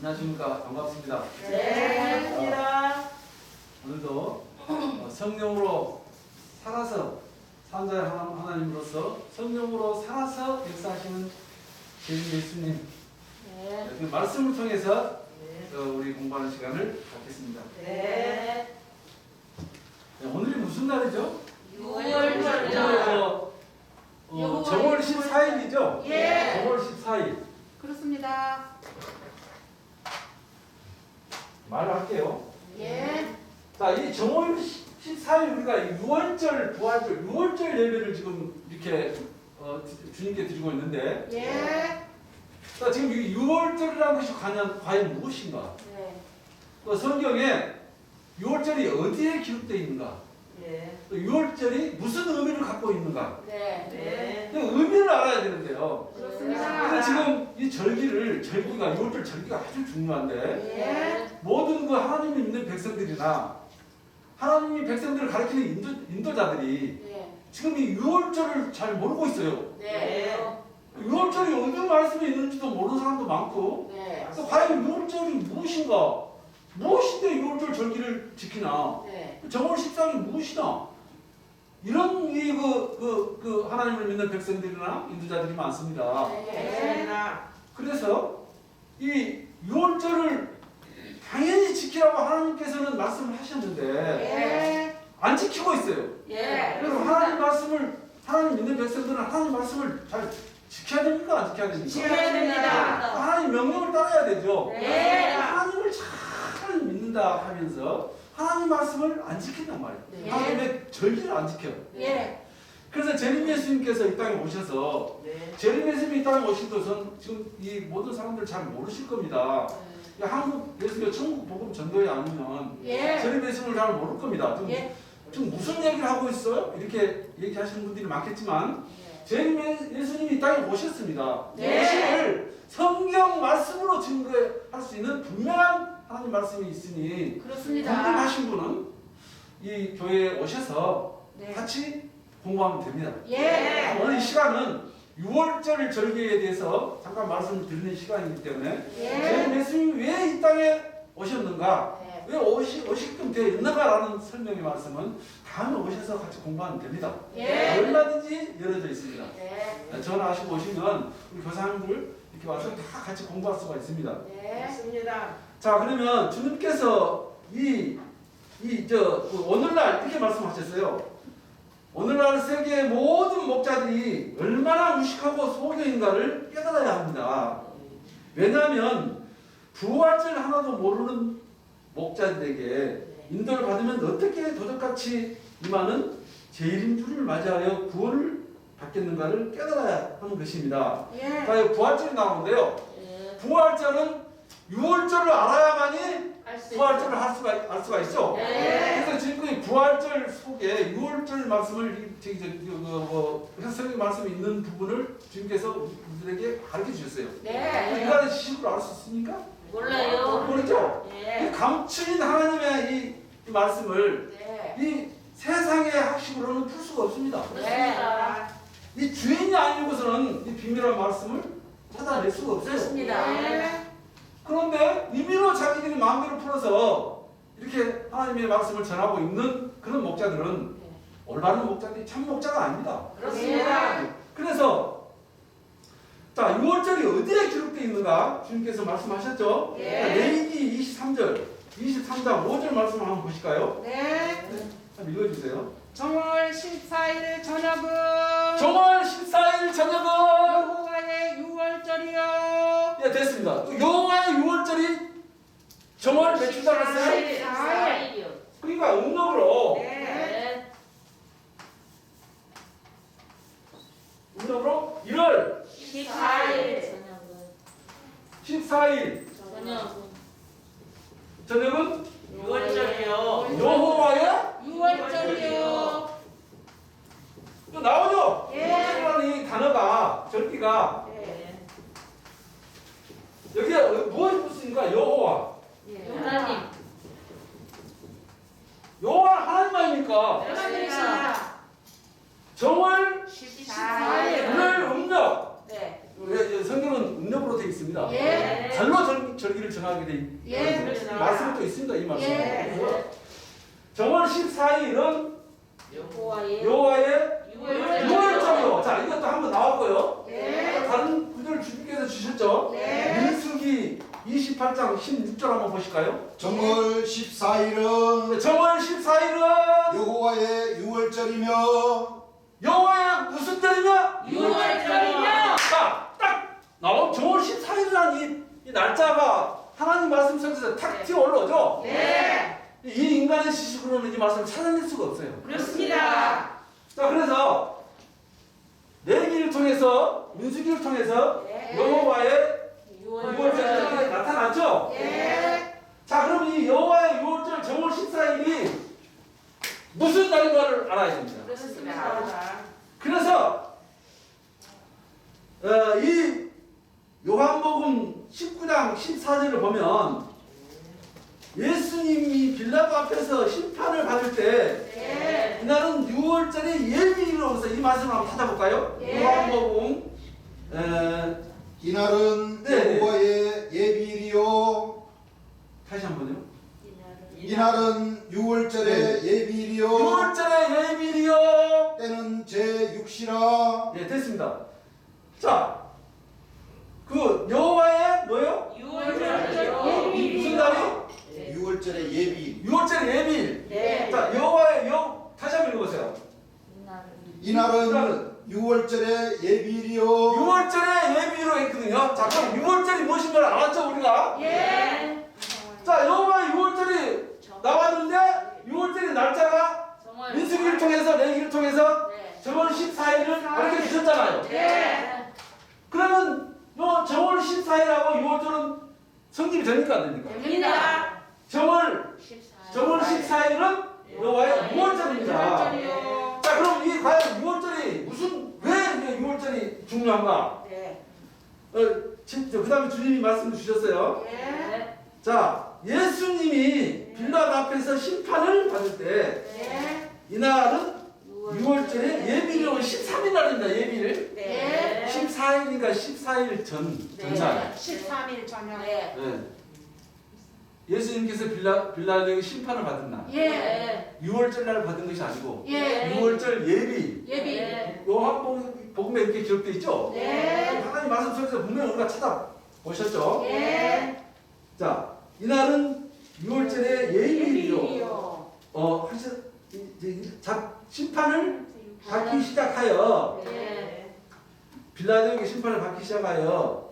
안녕하십니까. 반갑습니다. 네, 반갑습니다. 오늘도 성령으로 살아서 산자의 하나님으로서 성령으로 살아서 역사하시는 재림 예수님 그 말씀을 통해서 우리 공부하는 시간을 갖겠습니다. 네. 오늘이 무슨 날이죠? 6월절이요. 정월 14일이죠? 예. 정월 14일. 그렇습니다. 말할게요. 예. 자, 이 정월 14일 우리가 6월절, 부활절, 6월절 예배를 지금 이렇게 주님께 드리고 있는데, 예. 자, 지금 이 6월절이라는 것이 과연 무엇인가? 네. 또 성경에 6월절이 어디에 기록되어 있는가? 예. 또 6월절이 무슨 의미를 갖고 있는가? 네. 네. 그 의미를 알아야 되는데요. 그렇습니다. 그래서 지금 이 절기가 6월절 절기가 아주 중요한데, 예. 모든 그 하나님을 믿는 백성들이나 하나님이 백성들을 가르치는 인도자들이 네. 지금 이 6월절을 잘 모르고 있어요. 네. 6월절이 어느 말씀에 있는지도 모르는 사람도 많고, 네. 또 과연 6월절이 무엇인가? 무엇인데 6월절 절기를 지키나? 네. 정월 14일이 무엇이나? 이런 하나님을 믿는 백성들이나 인도자들이 많습니다. 네. 그래서 이 6월절을 당연히 지키라고 하나님께서는 말씀을 하셨는데 예. 안 지키고 있어요. 예. 그럼 하나님 말씀을 하나님 믿는 백성들은 하나님 말씀을 잘 지켜야 됩니까? 안 지켜야 됩니까? 지켜야 됩니다. 하나님 명령을 따라야 되죠. 네. 하나님을 잘 믿는다 하면서 하나님 말씀을 안 지킨단 말이에요. 네. 하나님의 절기를 안 지켜요. 예. 그래서 재림 예수님께서 이 땅에 오셔서 네. 재림 예수님이 이 땅에 오신 것은 지금 이 모든 사람들 잘 모르실 겁니다. 한국 예수님의 천국 복음 전도에 아니면 예. 재림 예수님을 잘 모를 겁니다. 예. 지금 무슨 얘기를 하고 있어요? 이렇게 얘기하시는 분들이 많겠지만 재림 예수님이 이 땅에 오셨습니다. 네. 오심을 성경 말씀으로 증거할 수 있는 분명한 하나님 말씀이 있으니 그렇습니다. 궁금하신 분은 이 교회에 오셔서 네. 같이 공부하면 됩니다. 예. 오늘 이 시간은 6월절 절기에 대해서 잠깐 말씀을 드리는 시간이기 때문에 예. 재림 예수님이 왜 이 땅에 오셨는가, 네. 왜 오시게끔 되었는가라는 설명의 말씀은 다음에 오셔서 같이 공부하면 됩니다. 예. 얼마든지 열어져 있습니다. 네. 전화하시고 오시면 우리 교사님들 이렇게 와서 다 같이 공부할 수가 있습니다. 네. 맞습니다. 자, 그러면 주님께서 오늘날 이렇게 말씀하셨어요. 오늘날 세계의 모든 목자들이 얼마나 무식하고 소경인가를 깨달아야 합니다. 왜냐하면 부활절 하나도 모르는 목자들에게 인도를 받으면 어떻게 도적같이 임하는 재림주를 맞이하여 구원을 받겠는가를 깨달아야 하는 것입니다. 예. 자, 부활절이 나오는데요. 네. 부활절은 6월절을 알아야만이 할수 부활절을 알 수가 있죠. 네. 그래서 지금 이 부활절 속에 6월절 말씀을 성경 말씀이 있는 부분을 주님께서 우리들에게 가르쳐 주셨어요. 네. 인간의 지식으로 알 수 있습니까? 몰라요. 모르죠. 네. 이 감추인 하나님의 이 말씀을 네. 이 세상의 학식으로는 풀 수가 없습니다. 그렇습니다. 이 주인이 아니고서는 이 비밀한 말씀을 찾아낼 수가 없어요. 그렇습니다. 예. 그런데 임의로 자기들이 마음대로 풀어서 이렇게 하나님의 말씀을 전하고 있는 그런 목자들은 올바른 목자들이 참 목자가 아닙니다. 그렇습니다. 그래서 자, 6월절이 어디에 기록되어 있는가 주님께서 말씀하셨죠? 예. 자, 레위기 23장 5절 말씀 한번 보실까요? 네. 한번 읽어주세요. 정월 14일 저녁은 정월 14일 저녁은 여호와의 6월절이요. 예, 됐습니다. 여호와의 6월절이 정월 며칠 달았어요? 14일이요. 그러니까 음력으로 네. 1월 14일. 14일 저녁은 6월절이요. 여호와의 6월절이요. 또 나오죠? 예. 이이 단어가 절기가 네. 여기에 무엇이 붙습니까? 여호와. 하나님. 여호와는 하나님 아닙니까? 하나님이십니다. 정월 14일. 오늘 음력. 네. 성경은 음력으로 되어 있습니다. 예. 달로 절기를 정하게 돼 예, 있는 그렇습니다. 말씀이 또 있습니다. 이 말씀. 예. 정월 14일은 여호와의 여호와의 유월절. 유월절이요. 자, 이것도 한번 나왔고요. 예. 다른 구절 주님께서 주셨죠. 네. 민수기 28장 16절 한번 보실까요? 정월 14일은 정월 14일은 여호와의 유월절이며 여호와의 무슨 절이냐? 유월절이며. 자, 딱 나온 정월 14일이라는 이 날짜가 하나님 말씀 속에서 탁 튀어 올라오죠. 예. 이 인간의 지식으로는 이 말씀을 찾아낼 수가 없어요. 그렇습니다. 자, 그래서 레위기를 통해서 민수기를 통해서 네. 여호와의 유월절이 유월절. 나타났죠. 예. 자, 그럼 이 여호와의 유월절 정월 14일이 무슨 날인가를 알아야 됩니다. 그렇습니다. 그래서 이 요한복음 19장 14절을 보면 예수님이 빌라도 앞에서 심판을 받을 때 예. 이날은 6월절의 예비일로서 이 말씀을 한번 찾아볼까요? 예. 요한복음 이날은 네. 여호와의 예비일이요 다시 한번요. 이날은 유월절의 예비일이요 6월절의 예비일이요. 때는 제6시라 예, 됐습니다. 자, 그 여호와의 뭐요? 유월절. 무슨 날이? 유월절의 예비일 6월절의 예비일. 네. 자, 여호와의 다시 한번 읽어보세요. 이날은 유월절의 예비일이요 6월절의 예비로 했거든요. 자, 그럼 6월절이 무엇인 걸 알았죠, 우리가? 예. 자, 여호와의 6월절이 나왔는데 6월절의 날짜가 정월. 민수기를 통해서 레위기를 통해서 네. 정월 14일을 그렇게 주셨잖아요. 예. 그러면 요 정월 14일하고 6월절은 성립이 됩니까, 안 됩니까? 됩니다. 정월 14일은 여호와의 6월절입니다. 유월절이요. 자, 그럼 이 과연 6월절이 왜 6월절이 중요한가? 네. 그 다음에 주님이 말씀을 주셨어요. 예. 네. 자, 예수님이 빌라도 앞에서 심판을 받을 때 네. 이날은 6월절에 예비일은 13일 날입니다. 예비일. 네. 14일이니까 14일 전날. 13일 저녁. 네. 네. 예수님께서 빌라도에게 심판을 받은 날. 예. 6월절 날 받은 것이 아니고 예. 6월절 예비. 예비. 네. 요한복음에 이렇게 기록되어 있죠. 네. 하나님 말씀 속에서 분명히 우리가 찾아보셨죠. 예. 자, 이날은 6월절의 예비일이요. 예비요. 심판을 받기 시작하여 네. 빌라도에게 심판을 받기 시작하여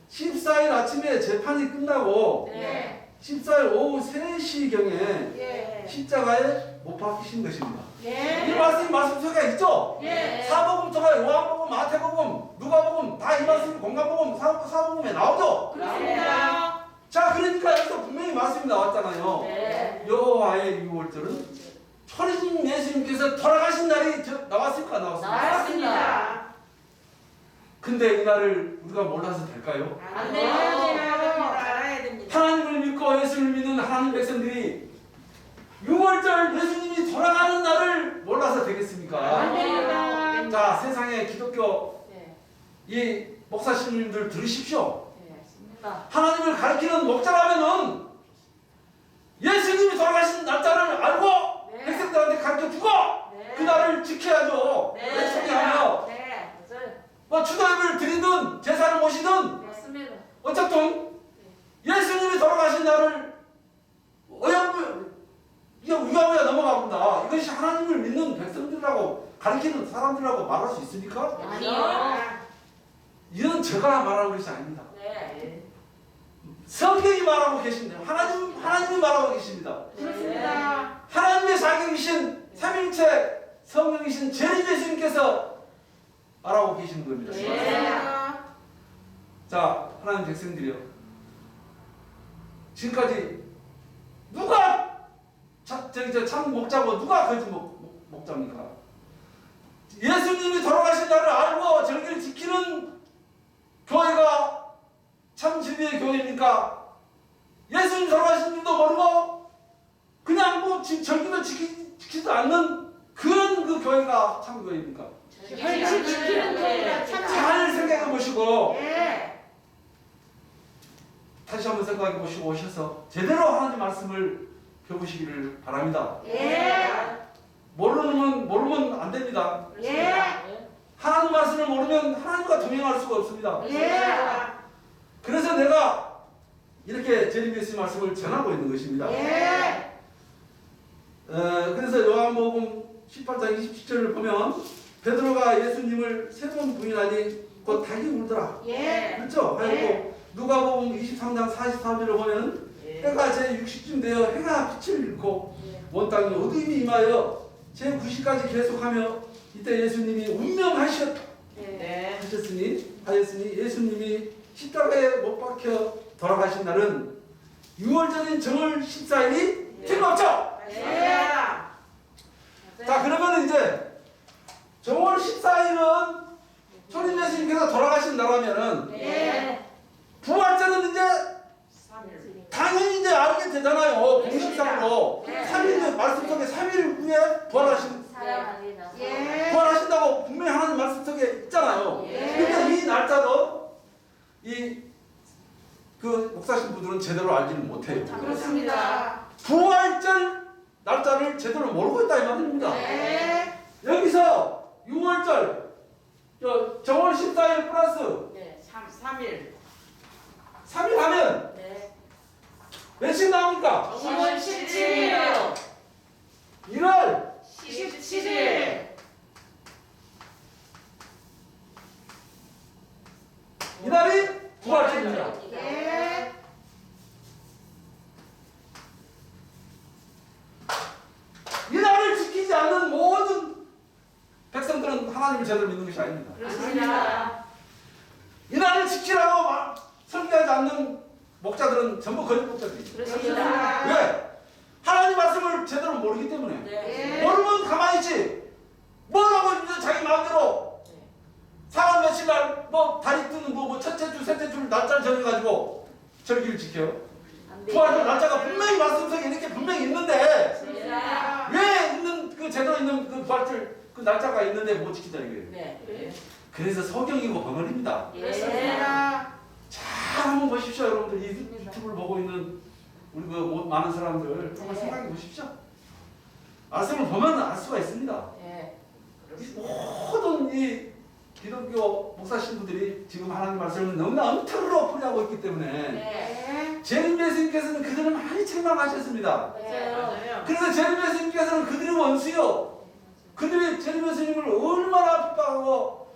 14일 아침에 재판이 끝나고 네. 14일 오후 3시경에 예. 십자가에 못 박히신 것입니다. 이 예. 말씀 속에 있죠? 예. 사복음서가 요한복음, 마태복음, 누가복음 다 이 말씀이 공간복음, 사복음에 나오죠? 그렇습니다. 자, 그러니까 여기서 분명히 말씀이 나왔잖아요. 네. 여호와의 유월절은 천인 예수님께서 돌아가신 날이 나왔을까 안 나왔습니까? 나왔습니다. 근데 이 날을 우리가 몰라서 될까요? 안 돼요. 알아야 됩니다. 하나님을 믿고 예수를 믿는 하나님 백성들이 6월절 예수님이 돌아가는 날을 몰라서 되겠습니까? 안 됩니다. 자, 세상의 기독교 네. 이 목사 신부님들 들으십시오. 네. 맞습니다. 하나님을 가리키는 목자라면은 예수님이 돌아가신 날짜를 알고 네. 백성들한테 가르쳐주고 네. 그 날을 지켜야죠. 네. 백성이하며 네. 맞아요. 뭐 추도예배를 드리든 제사를 모시든 맞습니다. 어쨌든 예수님이 돌아가신 날을 우야우야 넘어가본다. 이것이 하나님을 믿는 백성들이라고 가리키는 사람들이라고 말할 수 있습니까? 아니요. 이건 제가 말하는 것이 아닙니다. 네. 성경이 말하고 계십니다. 하나님이 말하고 계십니다. 그렇습니다. 하나님의 자격이신 삼일체 성령이신 재림 예수님께서 말하고 계시는 겁니다. 네. 자, 하나님 백성들이요. 지금까지 누가 참 목자고 누가 거짓 목자입니까? 예수님이 돌아가신 날을 알고 절기를 지키는 교회가 참 진리의 교회입니까? 예수님 돌아가신 줄도 모르고 그냥 뭐 절기도 지키지도 않는 그런 그 교회가 참 교회입니까? 절기 지키는 교회가 참 잘 생각해 보시고 예. 다시 한번 생각해 보시고 오셔서 제대로 하나님 말씀을 배우시기를 바랍니다. 예. 모르면 안 됩니다. 예. 하나님 말씀을 모르면 하나님과 동행할 수가 없습니다. 예. 그래서 내가 이렇게 재림 예수님 말씀을 전하고 있는 것입니다. 예. 그래서 요한복음 18장 27절을 보면 베드로가 예수님을 세 번 부인하니 곧 닭이 울더라. 예. 그렇죠? 예. 그리고 누가복음 23장 43절을 보면 해가 제60쯤 되어 해가 빛을 잃고 온 땅에 어두움이 임하여 제90까지 계속하며 이때 예수님이 운명하셨 네. 하였으니 예수님이 십자가에 못 박혀 돌아가신 날은 6월절인 정월 14일이 틀림없죠? 예. 자, 그러면 이제 정월 14일은 초림 예수님께서 돌아가신 날이면은 예. 부활절은 이제 당연히 이제 알게 되잖아요. 공식상으로. 네. 3일, 말씀 속에 3일 후에 예. 부활하신다고 분명히 하나님 말씀 속에 있잖아요. 예. 근데 이 날짜도 그 목사신 분들은 제대로 알지는 못해요. 그렇습니다. 부활절 날짜를 제대로 모르고 있다 이 말입니다. 네. 여기서 6월절 정월 14일 플러스 3일. 3일 하면 며칠 나옵니까? 10월 17일이요. 1월 17일. 이날이 부활절입니다. 예. 이날을 지키지 않는 모든 백성들은 하나님을 제대로 믿는 것이 아닙니다. 그렇습니다. 이날을 지키라고 설교하지 않는 목자들은 전부 거짓 목자들입니다. 그렇습니다. 왜? 하나님 말씀을 제대로 모르기 때문에. 예. 모르면 가만히 있지. 뭐라고 이제 자기 마음대로 사람 며칠 날 다리 뜨는 뭐 첫째 주, 셋째 주 날짜를 정해가지고 절기를 지켜요. 부활절 날짜가 분명히 말씀 속에 이렇게 분명히 있는데 그렇습니다. 왜 있는 그 제대로 있는 그 부활절 그 날짜가 있는데 못 지키자 이거예요. 그래서 성경이고 벙어리입니다. 그렇습니다. 잘 한번 보십시오, 여러분들. 이 유튜브를 보고 있는 우리 그 많은 사람들 한번 네. 생각해 보십시오. 말씀을 보면 알 수가 있습니다. 이 모든 이 기독교 목사 신부들이 지금 하나님 말씀을 너무나 엉터리로 풀이하고 있기 때문에 네. 재림 예수님께서는 그들을 많이 책망하셨습니다. 맞아요. 그래서 재림 예수님께서는 그들의 원수요, 그들이 재림 예수님을 얼마나 핍박하고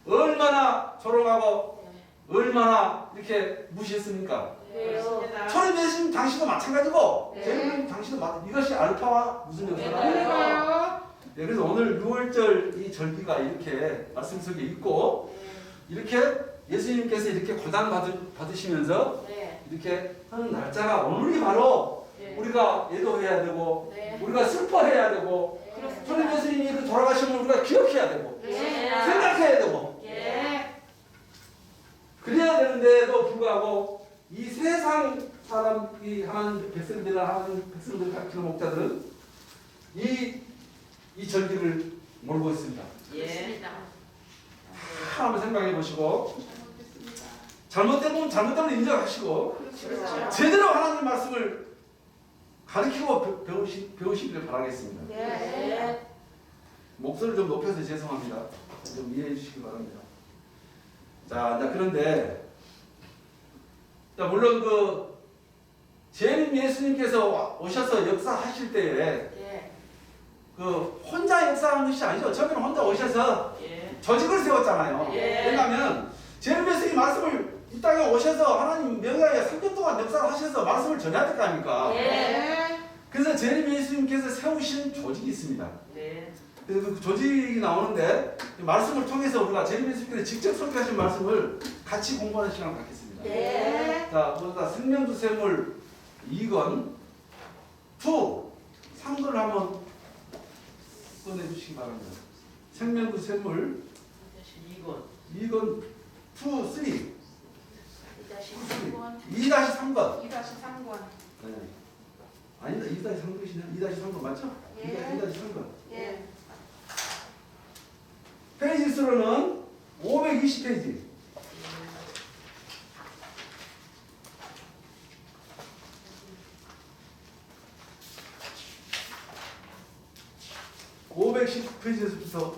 얼마나 조롱하고 얼마나 이렇게 무시했습니까? 그렇습니다. 초림 예수님 당시도 마찬가지고 네. 재림 예수님 당시도 이것이 알파와 무슨 역사다? 그러니까요. 네, 그래서 오늘 6월절 이 절기가 이렇게 말씀 속에 있고 이렇게 예수님께서 이렇게 고난 받으시면서 이렇게 하는 날짜가 오늘이 바로 우리가 애도해야 되고 우리가 슬퍼해야 되고 초림 예수님이 이렇게 돌아가시면 우리가 기억해야 되고 생각해야 되고 그래야 되는데도 불구하고 이 세상 사람이 하나님 백성들이나 하나님 백성들 가르치는 목자들은 이 절기를 모르고 있습니다. 한번 생각해 보시고 잘못된 건 잘못된 인정하시고 그렇죠. 제대로 하나님 말씀을 가르치고 배우시기를 바라겠습니다. 목소리를 좀 높여서 죄송합니다. 좀 이해해 주시기 바랍니다. 자, 그런데 물론 그 재림 예수님께서 오셔서 역사하실 때에 그 혼자 역사한 것이 아니죠. 처음에는 혼자 오셔서 조직을 세웠잖아요. 왜냐하면 재림 예수님 말씀을 이 땅에 오셔서 하나님 명예하에 3년 동안 역사를 하셔서 말씀을 전해야 될 거 아닙니까? 그래서 재림 예수님께서 세우신 조직이 있습니다. 그래서 그 조직이 나오는데 말씀을 통해서 우리가 재림 예수님께서 직접 설교하신 말씀을 같이 공부하는 시간을 갖겠습니다. 자, 보다 생명수 샘물 2권 3권을 한번 꺼내주시기 바랍니다. 생명수 샘물 2권 3 2-3권 2-3권. 네. 아니다, 2-3권이시네. 2-3권 맞죠? 2-3권. 페이지 수로는 520페이지. 210페이지에서부터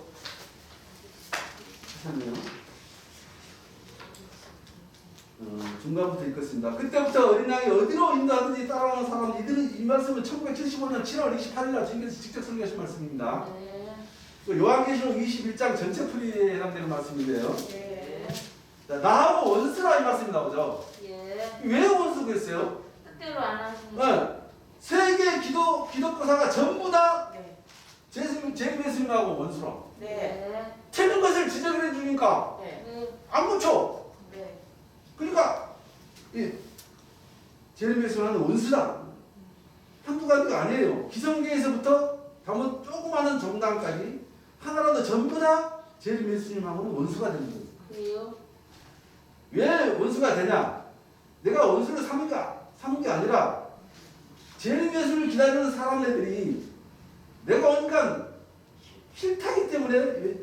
하셨네요. 중간부터 읽겠습니다. 그때부터 어린 양이 어디로 인도하든지 따라오는 사람 이들은 이 말씀은 1975년 7월 28일 주님께서 직접 설교하신 말씀입니다. 네. 그 요한계시록 21장 전체 풀이에 해당되는 말씀인데요. 네. 자, 나하고 원수라 이 말씀이 나오죠. 예. 왜 원수겠어요? 뜻대로 안 하시는 네. 세계 기독교사가 전부 다 네. 예수님하고 원수라. 네. 틀린 것을 지적해 주니까 네. 네. 안 고쳐. 네. 그러니까 이 제르미야는 원수다. 한두 가지가 아니에요. 기성계에서부터 담은 조그마한 정당까지 하나라도 전부 다 제르미야하고는 원수가 되는 거예요. 그래요? 왜 원수가 되냐? 내가 원수를 삼은 게 아니라 제르미야를 기다리는 사람들이 내가 오니까 싫다기 때문에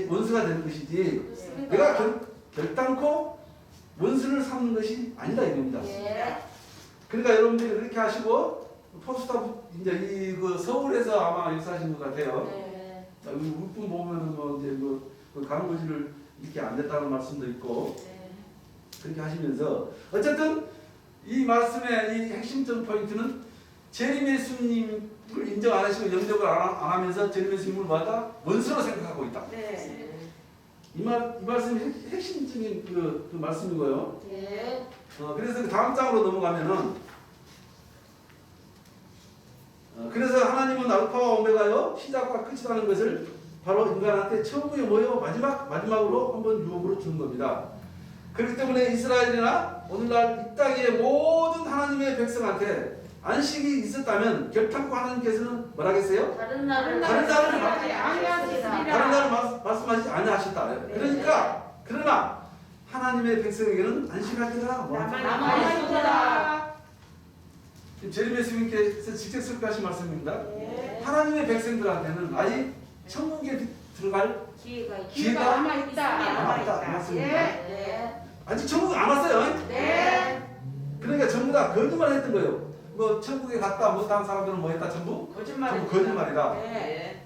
원수가 되는 것이지 그렇습니다. 내가 결단코 원수를 삼는 것이 아니다 이겁니다. 예. 그러니까 여러분들이 그렇게 하시고 포스터 이제 그 서울에서 아마 역사하신 것 같아요. 네. 울품 보면은 뭐 이제 그 간고지를 이렇게 안 됐다는 말씀도 있고 네. 그렇게 하시면서 어쨌든 이 말씀의 이 핵심적 포인트는 제리메스님을 인정 안 하시고 영접을 안 하면서 제리메스님을 뭐하다? 원수로 생각하고 있다. 네. 이 말씀이 핵심적인 그 말씀이고요. 예. 그래서 그 다음 장으로 넘어가면은 그래서 하나님은 알파와 오메가요 시작과 끝이라는 것을 바로 인간한테 처음에 뭐요 마지막으로 한번 유혹으로 주는 겁니다. 그렇기 때문에 이스라엘이나 오늘날 이 땅의 모든 하나님의 백성한테 안식이 있었다면 결탄코 하나님께서는 뭐라겠어요? 다른 날을 말씀하지 아니하셨다. 그러니까 그러나 하나님의 백성에게는 안식하기가 남아있습니다. 지금 제리메스님께서 직접 설교하신 말씀입니다. 네. 하나님의 백성들한테는 아직 천국에 들어갈 기회가 남았다. 맞습니다. 네. 아직 천국 안 왔어요. 네. 그러니까 전부 다 거짓말 했던 거예요. 뭐 천국에 갔다 못한 사람들은 뭐 했다 전부 거짓말이다. 네.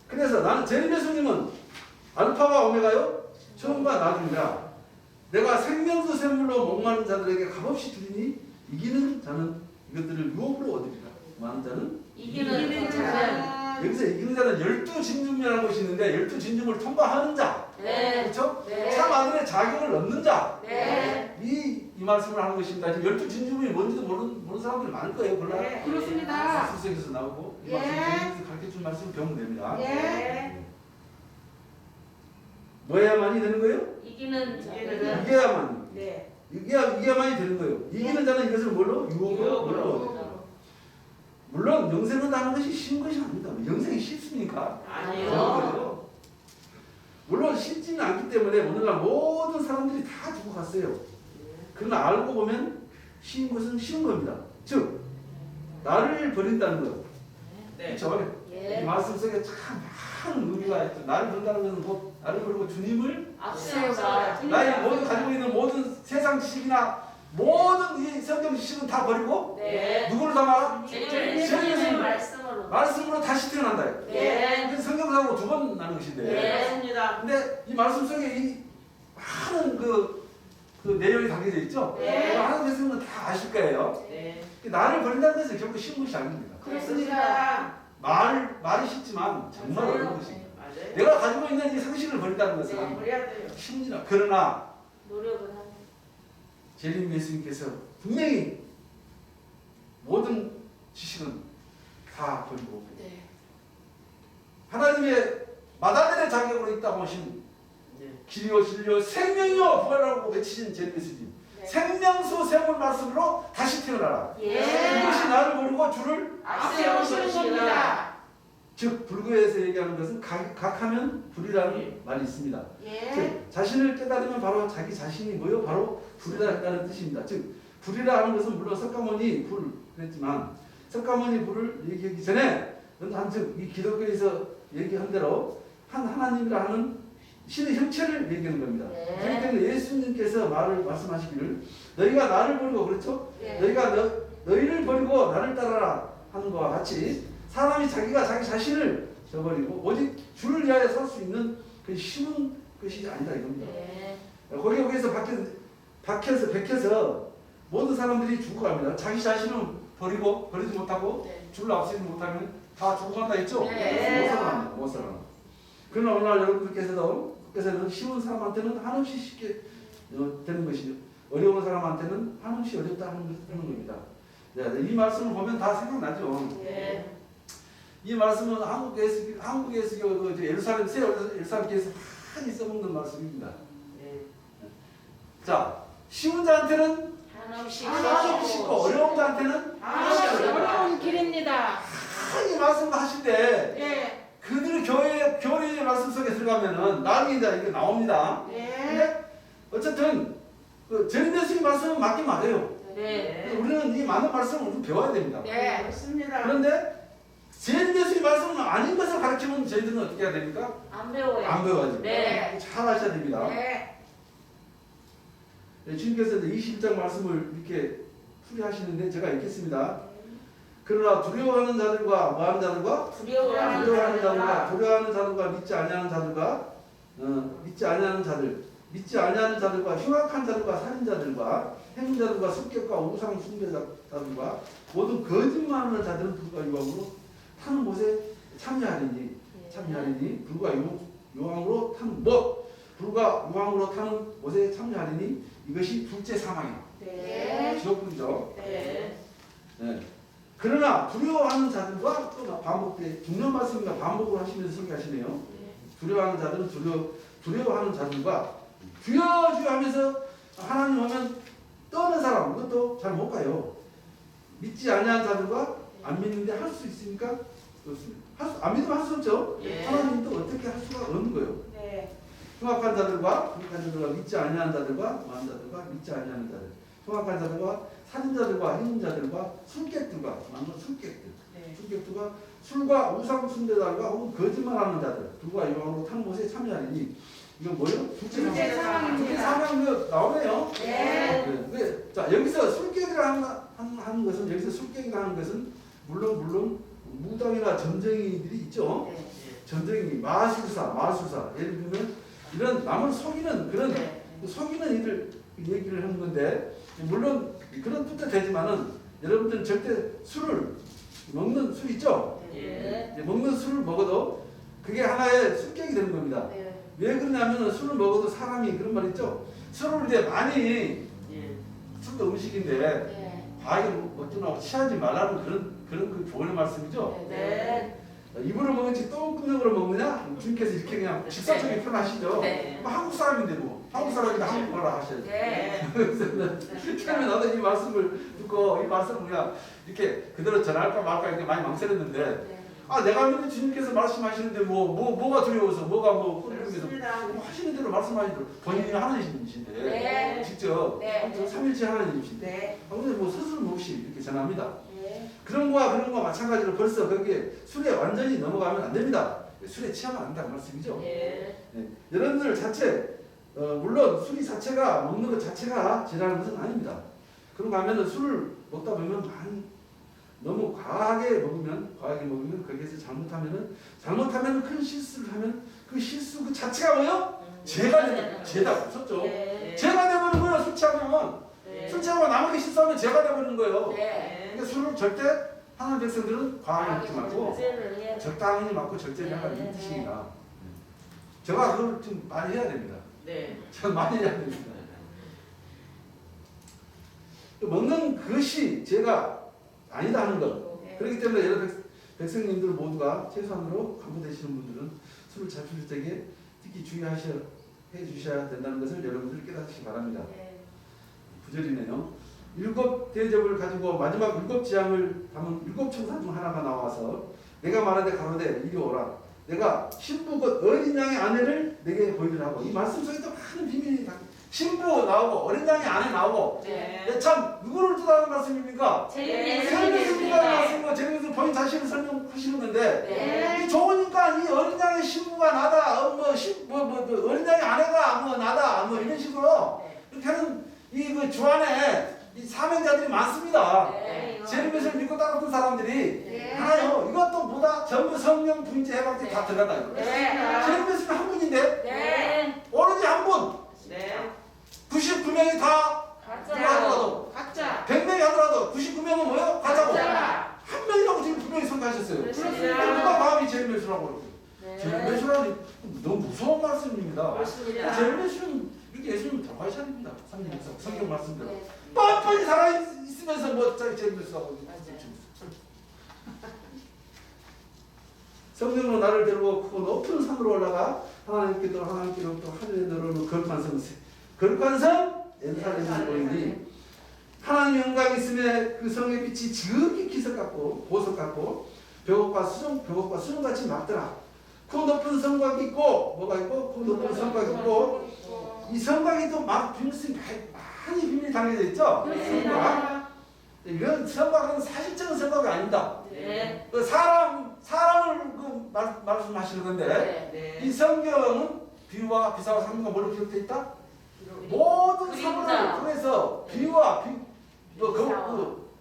그래서 나는 제리메스님은 알파와 오메가요 처음과 나중이라 내가 생명수 샘물로 목마른 자들에게 값없이 주리니 이기는 자는 이것들을 유업으로 얻으리라. 많은 자는 이기는 자는 여기서 이기는 자는 12진중이라는 것이 있는데 12진중을 통과하는 자. 네. 그렇죠? 네. 참 아들의 자격을 얻는 자. 네. 이 말씀을 하는 것입니다. 지금 12진중이 뭔지도 모르는 사람들이 많을 거예요. 몰라. 네. 그렇습니다. 수석에서 나오고 이 예. 말씀 주님께서 가르쳐준 말씀 배우면 됩니다. 네. 뭐야만이 되는 거예요? 이기는 자들은 이겨야만. 네. 이겨야만이 되는 거예요. 이기는 자는 이것을 뭘로? 유혹으로 얻어요. 물론 영생을 하는 것이 쉬운 것이 아닙니다. 영생이 쉽습니까? 아니요. 거죠. 물론 쉽지는 않기 때문에 오늘날 모든 사람들이 다 죽어갔어요. 그러나 알고 보면 쉬운 것은 쉬운 겁니다. 즉 나를 버린다는 것. 네. 그렇죠? 예. 이 말씀 속에 참 많은 의미가 있죠. 나를 버린다는 것은 곧 나를 버리고 주님을 앞세우라. 나의 모든 가지고 있는 모든 세상 지식이나 모든 이 성경 지식은 다 버리고 네. 누구를 담아라? 예수님의 말씀으로. 말씀으로 다시 태어난다. 네. 그래서 성경상으로 두 번 나는 것인데. 네. 맞습니다. 근데 이 말씀 속에 이 많은 그 내용이 담겨져 있죠. 네. 하나님 말씀은 다 아실 거예요. 네. 나를 버린다는 것은 결국 쉬운 것이 아닙니다. 그렇습니다. 말이 쉽지만 정말 어려운 것입니다. 맞아요. 내가 가지고 있는 이 상식을 버린다는 것은 네. 버려야 돼요. 힘들어. 그러나 노력을 하는. 제림 예수님께서 분명히 모든 지식은 다 버리고 네. 하나님의 마다들의 자격으로 있다고 하신 네. 길이요 진리요 생명이요 부활이라고 외치신 제림 예수님 네. 생명수 샘물 말씀으로 다시 태어나라. 예. 이것이 나를 버리고 주를 앞세우시는 겁니다. 즉 불교에서 얘기하는 것은 각하면 불이라는 말이 있습니다. 즉 자신을 깨달으면 바로 자기 자신이 뭐요? 바로 불이라는 뜻입니다. 즉 불이라 하는 것은 물론 석가모니 불 그랬지만 석가모니 불을 얘기하기 전에 한즉 이 기독교에서 얘기한 대로 한 하나님이라 하는 신의 형체를 얘기하는 겁니다. 네. 그렇기 때문에 예수님께서 말씀하시기를 너희가 나를 버리고 그렇죠? 네. 너희가 너희를 버리고 나를 따라라 하는 것과 같이 사람이 자기가 자기 자신을 저버리고 오직 주를 위하여 살 수 있는 그 쉬운 것이 아니다 이겁니다. 네. 거기에서 박혀서 모든 사람들이 죽어갑니다. 자기 자신을 버리지 못하고 네. 주를 앞세우지 못하면 다 죽어간다 했죠? 네. 못 살아납니다. 못 살아납니다. 그러나 오늘날 여러분들께서는 쉬운 사람한테는 한없이 쉽게 되는 것이죠. 어려운 사람한테는 한없이 어렵다 하는 겁니다. 네, 이 말씀을 보면 다 생각나죠. 네. 이 말씀은 한국에서 예루살렘 새 예루살렘께서 많이 써먹는 말씀입니다. 자, 쉬운 자한테는 한없이 한없이 쉽고 어려운 자한테는 어려운 길입니다. 이 말씀을 하실 때 예. 그들 교회의 말씀 속에 들어가면은 나중에 이제 이게 나옵니다. 예. 근데 어쨌든 재림 예수님 말씀은 맞긴 맞아요. 네. 우리는 이 많은 말씀을 우리 배워야 됩니다. 네. 그렇습니다. 그런데 재림 예수님 말씀은 아닌 것을 가르치면 저희들은 어떻게 해야 됩니까? 안 배워요. 안 배워야지. 네. 잘 하셔야 됩니다. 네. 주님께서 21장 말씀을 이렇게 풀이하시는데 제가 읽겠습니다. 그러나 두려워하는 자들과 뭐하는 자들과 두려워하는 자들과 믿지 아니하는 자들과 흉악한 자들과 살인자들과 행자들과 습격과 우상 숭배자들과 모든 거짓말하는 자들은 불과 유황으로 타는 못에 참여하리니 불과 유황으로 타는 불과 유황으로 타는 못에 참여하리니 이것이 둘째 사망이야. 네. 지옥불이죠. 네. 네. 그러나 두려워하는 자들과 또 반복돼 중요한 말씀입니다. 반복을 하시면서 소개하시네요. 두려워하는 자들은 두려워하는 자들과 주여 주여 하면서 하나님 오면 떠는 사람 그것도 잘 못 가요. 믿지 아니한 자들과 안 믿는데 할 수 있습니까? 그렇습니다. 안 믿으면 할 수 없죠. 예. 하나님도 어떻게 할 수가 없는 거예요. 네. 흉악한 자들과 믿지 아니한 자들과 많은 자들과 믿지 아니하는 자들, 흉악한 자들과 살인자들과 행자들과 술객들과 많은 술객들, 네. 술객들과 술과 우상 숭배자들과 혹은 거짓말하는 자들, 불과 유황으로 타는 곳에 참여하리니 이건 뭐예요? 둘째 사망입니다. 사망 나오네요. 네. 네. 자 여기서 술객이라 하는 것은 여기서 술객이라 하는 것은 물론 무당이나 점쟁이들이 있죠. 점쟁이 마술사 예를 들면 이런 남을 속이는 그런 속이는 일을 얘기를 하는 건데 물론 그런 뜻도 되지만은 여러분들은 절대 술을 먹는 술 있죠. 먹는 술을 먹어도 그게 하나의 술객이 되는 겁니다. 왜 그러냐면은 술을 먹어도 사람이 그런 말 있죠. 술을 이제 많이 술도 음식인데 과하게 먹지는 취하지 말라는 그런 그 조언의 말씀이죠. 입으로 먹은지 또 끊는 걸로 먹느냐? 주님께서 이렇게 그냥 직설적인 표현하시죠. 뭐 한국 사람인데 뭐 한국 사람인데 한국어라 하셔야죠. 그래서 처음에 나도 이 말씀을 듣고 이 말씀을 그냥 이렇게 그대로 전할까 말까 이렇게 많이 망설였는데 내가 믿는 주님께서 말씀하시는데 뭐가 두려워서 뭐가 끊기면서 하시는 대로 말씀하시더라고요. 본인이 하나님이신데 직접 삼일째 하나님이신데 근데 스스럼 없이 이렇게 전합니다. 그런 거와 마찬가지로 벌써 거기에 술에 완전히 넘어가면 안 됩니다. 술에 취하면 안 된다는 말씀이죠. 여러분들 자체 물론 술이 자체가 먹는 것 자체가 죄라는 것은 아닙니다. 그런가 하면은 술을 먹다 보면 너무 과하게 먹으면 거기에서 잘못하면 큰 실수를 하면 그 실수 그 자체가 뭐예요? 죄가 됩니다. 죄다 없었죠. 죄가 되버리는 거예요. 술 취하면 술 취하고 남에게 실수하면 죄가 되버리는 거예요. 그러니까 술을 절대 하나님 백성들은 과하게 먹지 말고 적당히 먹고 절제를 하라는 뜻입니다. 제가 그걸 좀 많이 해야 됩니다. 제가 많이 해야 됩니다. 먹는 것이 죄가 아니다 하는 것. 그렇기 때문에 여러 백성님들 모두가 최소한으로 간부되시는 분들은 술을 잡수실 때에 특히 주의해 주셔야 된다는 것을 여러분들 깨닫기 바랍니다. 9절이네요. 7 대접을 가지고 마지막 7 재앙을 담은 7 천사 중 하나가 나와서 내가 말하되 가로되 이리 오라. 내가 신부 곧 어린 양의 아내를 내게 보이리라 하고 이 말씀 속에 또 많은 비밀이 신부 나오고 어린 양의 아내 나오고 참 누구를 뜻하는 말씀입니까? 예수님과 말씀과 제가 본인 자신을 설명하시는 건데 좋으니까 이 어린 양의 신부가 나다 어린 양의 아내가 나다 이런 식으로 이렇게 하는 이 주 안에 이 사명자들이 많습니다. 제림에서 믿고 따랐던 사람들이 하나요. 이것도 전부 성령 부인제 해방제 다 들어간다 이거. 네. 제일메스는 한 분인데 네. 오로지 한 분. 네. 99명이 다 가짜. 하더라도 가짜. 100명이 하더라도 99명은 뭐예요? 가짜고. 가짜. 한 명이라고 지금 분명히 선가하셨어요. 그렇습니다. 누가 마음이 제일메스라고 그러고. 네. 제일메스라는 너무 무서운 말씀입니다. 그렇습니다. 제일메스는 이렇게 예수님 돌아가셔야 됩니다. 성경 말씀대로. 네. 뻔뻔히 살아있으면서 뭐 제일메스라고. 성령으로 나를 데리고 그 높은 산으로 올라가 하나님께로부터 하늘에 내려오는 거룩한 성 예루살렘을 보이니 하나님의 영광이 있음에 그 성의 빛이 지극히 기석 같고 보석 같고 벽옥과 수정같이 막더라. 그 높은 성곽이 있고 뭐가 있고 그 높은 성곽이 있고 이 성곽이 또 막 많이 비밀이 담겨져 있죠. 성곽. 이건 성곽은 사실적인 성곽이 아닙니다. 네. 그 사람을 말씀하시는 건데 네. 이 성경은 비유와 비사와 상징과 뭘로 기록되어 있다? 모든 그림자. 사물을 통해서 비유와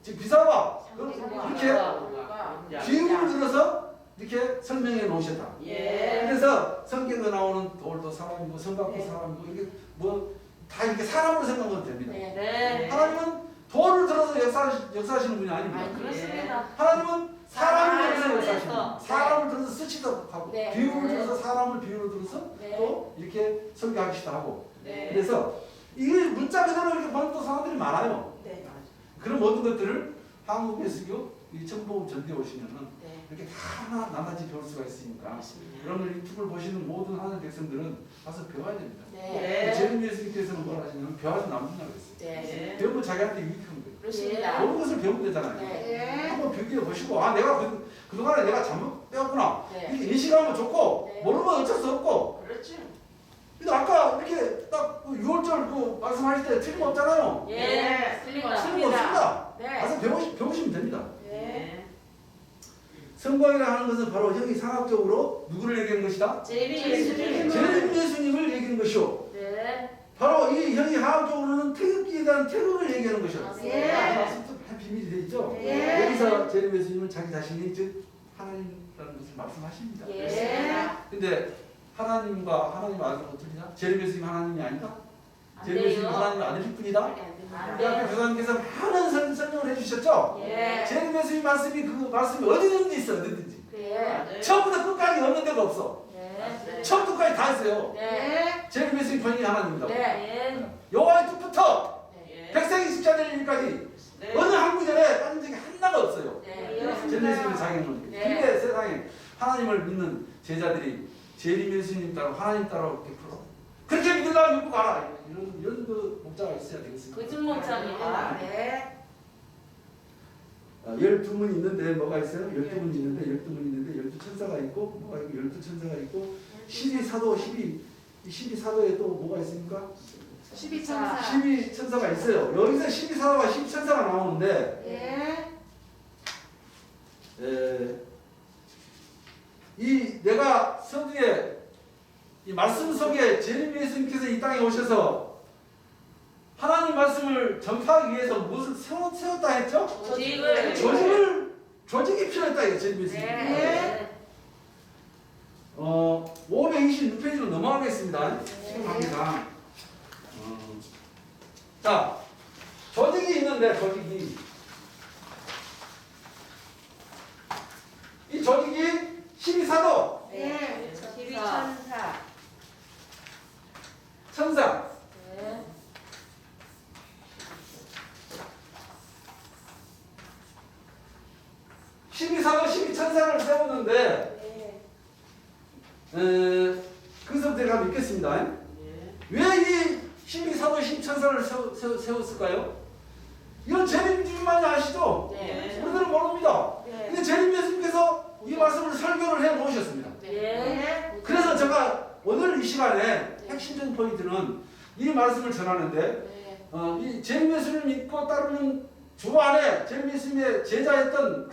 비사와 이렇게 비유를 들어서 이렇게 설명해 놓으셨다. 예. 그래서 성경에 나오는 돌도 사람이고 성곽도 사람이고 이게 뭐 다 이렇게 사람으로 생각하면 됩니다. 네. 하나님은 돌을 들어서 역사하시는 분이 아닙니다. 그렇습니다. 하나님은 사람을 들어서 사람을 역사하시는 들어서. 분. 사람을 들어서 쓰시도 하고 네. 비유를 들어서 사람을 비유로 들어서 네. 또 이렇게 설교하시기도 하고 네. 그래서 이 문자 그대로 이렇게 보는 또 사람들이 많아요. 네. 그런 모든 것들을 한국 예수교 이 정보음 전교에 오시면은 네. 이렇게 다 나눠지 배울 수가 있으니까 맞습니다. 여러분 유튜브를 보시는 모든 하나님 백성들은 가서 배워야 됩니다. 네. 제림 예수님께서는 뭘 하시냐면 배워서 남는다고 했어요. 네. 배우면 자기한테 유익한 거예요. 그렇습니다. 모든 것을 배우면 되잖아요. 네. 한번 비교해 보시고 내가 그동안에 내가 잘못 배웠구나. 네. 이렇게 인식하면 좋고 네. 모르면 어쩔 수 없고. 그렇지. 근데 아까 이렇게 딱 6월절 말씀하실 때 틀림없잖아요. 예. 틀림없습니다. 틀림없습니다. 네. 가서 배우시면 됩니다. 네. 성광이라 하는 것은 바로 형이 상학적으로 누구를 얘기하는 것이다? 제비 예수님. 제림 예수님을 얘기하는 것이요. 네. 바로 이 형이 하학적으로는 태극기에 대한 태극을 얘기하는 것이요. 예. 말씀도 다 비밀이 되어 있죠. 예. 여기서 제림 예수님은 자기 자신이 즉 하나님이라는 것을 말씀하십니다. 예. 근데 하나님과 하나님 아들은 틀리냐? 제림 예수님 하나님이 아니다? 안 제림 예수님 돼요. 하나님 아들일 뿐이다? 안 그 앞에 돼요. 교사님께서 많은 설명을 해주셨죠? 예. 제림 예수님 말씀이 그 말씀이 어디든지 있어 어디든지 예. 처음부터 끝까지 없는 데가 없어. 네. 처음부터 끝까지 다 있어요. 네. 제림 예수님 본인이 하나님이다. 네. 여호와의 뜻부터 네. 백성이 십자될 일까지 어느 한 구절에 빠진 적이 하나가 없어요. 네. 제림 예수님의 자기는. 네. 근데 세상에 하나님을 믿는 제자들이 제림 예수님 따라 하나님 따라 이렇게 풀어. 그렇게 믿으려면 믿고 가라. 이런 그 목자가 있어야 되겠습니다. 거짓 목자입니다. 네. 12문 있는데 뭐가 있어요? 12문 있는데 12천사가 있고 뭐가 있고 12천사가 있고 12사도 12사도에 또 뭐가 있습니까? 12천사. 12천사가 있어요. 여기서 12사도와 10천사가 나오는데 예. 이 내가 서두에 이 말씀 속에 제림 예수님께서 이 땅에 오셔서 하나님 말씀을 전파하기 위해서 무엇을 세웠다 했죠? 조직이 필요했다 이거 제림 예수님. 네. 526페이지로 넘어가겠습니다. 시간 관계상. 자, 조직이 있는데 조직이 이 조직이 12사도 네. 12천사. 천사 네. 십이사도 12천사를 세웠는데 그것부터 제가 믿겠습니다. 왜 이 12사도 12천사를 세웠을까요? 이건 제림님만이 아시죠? 네. 우리들은 모릅니다. 근데 제림 예수님께서 이 말씀을 설교를 해 놓으셨습니다. 네. 그래서 제가 오늘 이 시간에 핵심적인 포인트는 이 말씀을 전하는데 이 제림 예수님을 믿고 따르는 주 안에 제림 예수님의 제자였던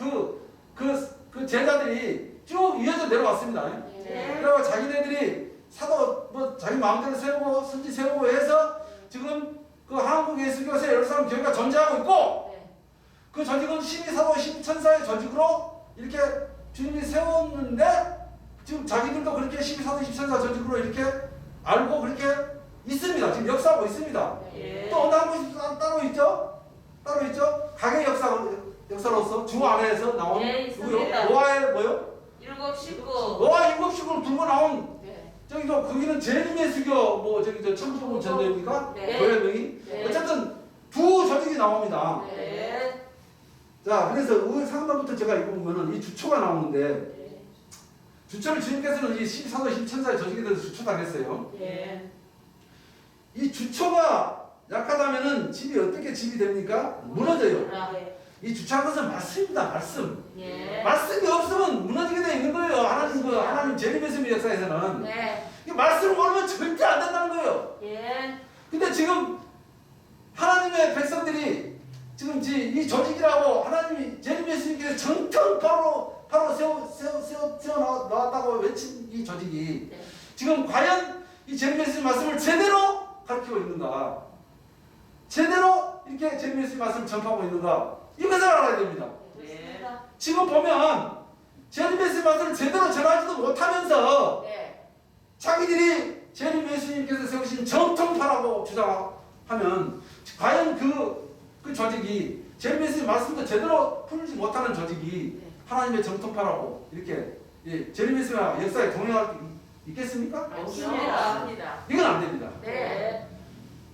그 제자들이 쭉 이어져 내려왔습니다. 네. 그리고 자기네들이 사도 뭐 자기 마음대로 세우고 선지 세우고 해서 지금 그 한국 예수교에서 예루살렘 교회가 존재하고 있고 그 조직은 12사도 12천사의 조직으로 이렇게 주님이 세웠는데 지금 자기들도 그렇게 12사도 13사 조직으로 이렇게 알고 그렇게 있습니다. 지금 역사하고 있습니다. 예. 또 어떤 것이 따로 있죠? 따로 있죠? 가계 역사로서 주 안에서 나온 예, 누구요? 있습니다. 노아의 뭐요? 7 19. 노아 일곱 식구를 두고 나온 네. 저기 저 거기는 재림의 수교 뭐 저기 저 천부분 전도입니까? 네. 교회명이 네. 어쨌든 두 조직이 나옵니다. 네. 자 그래서 의 상반부터 제가 읽어보면은 이 주초가 나오는데 네. 주초를 주님께서는 이 14도 10천사의 조직에 대해서 주초다 그랬어요. 예. 이 주초가 약하다면은 집이 어떻게 집이 됩니까? 무너져요. 이 주초한 것은 말씀입니다. 말씀. 예. 말씀이 없으면 무너지게 되어 있는 거예요. 하나님 재림의 역사에서는. 네. 이 말씀을 모르면 절대 안 된다는 거예요. 예. 근데 지금 하나님의 백성들이 지금 이 조직이라고 하나님이 재림의 예수님께서 정통 바로 세워 나왔다고 외친 이 조직이 네. 지금 과연 이 재림의 예수님 말씀을 제대로 가르치고 있는가? 제대로 이렇게 재림의 예수님 말씀을 전파하고 있는가? 이것을 알아야 됩니다. 네. 지금 보면 재림의 예수님 말씀을 제대로 전하지도 못하면서 네. 자기들이 재림 예수님께서 세우신 정통파라고 주장하면 과연 그 조직이 재림 예수님 말씀도 제대로 풀지 못하는 조직이 하나님의 정통파라고 이렇게 재림 예수님 역사에 동행할 수 있겠습니까? 없습니다. 이건 안 됩니다. 네.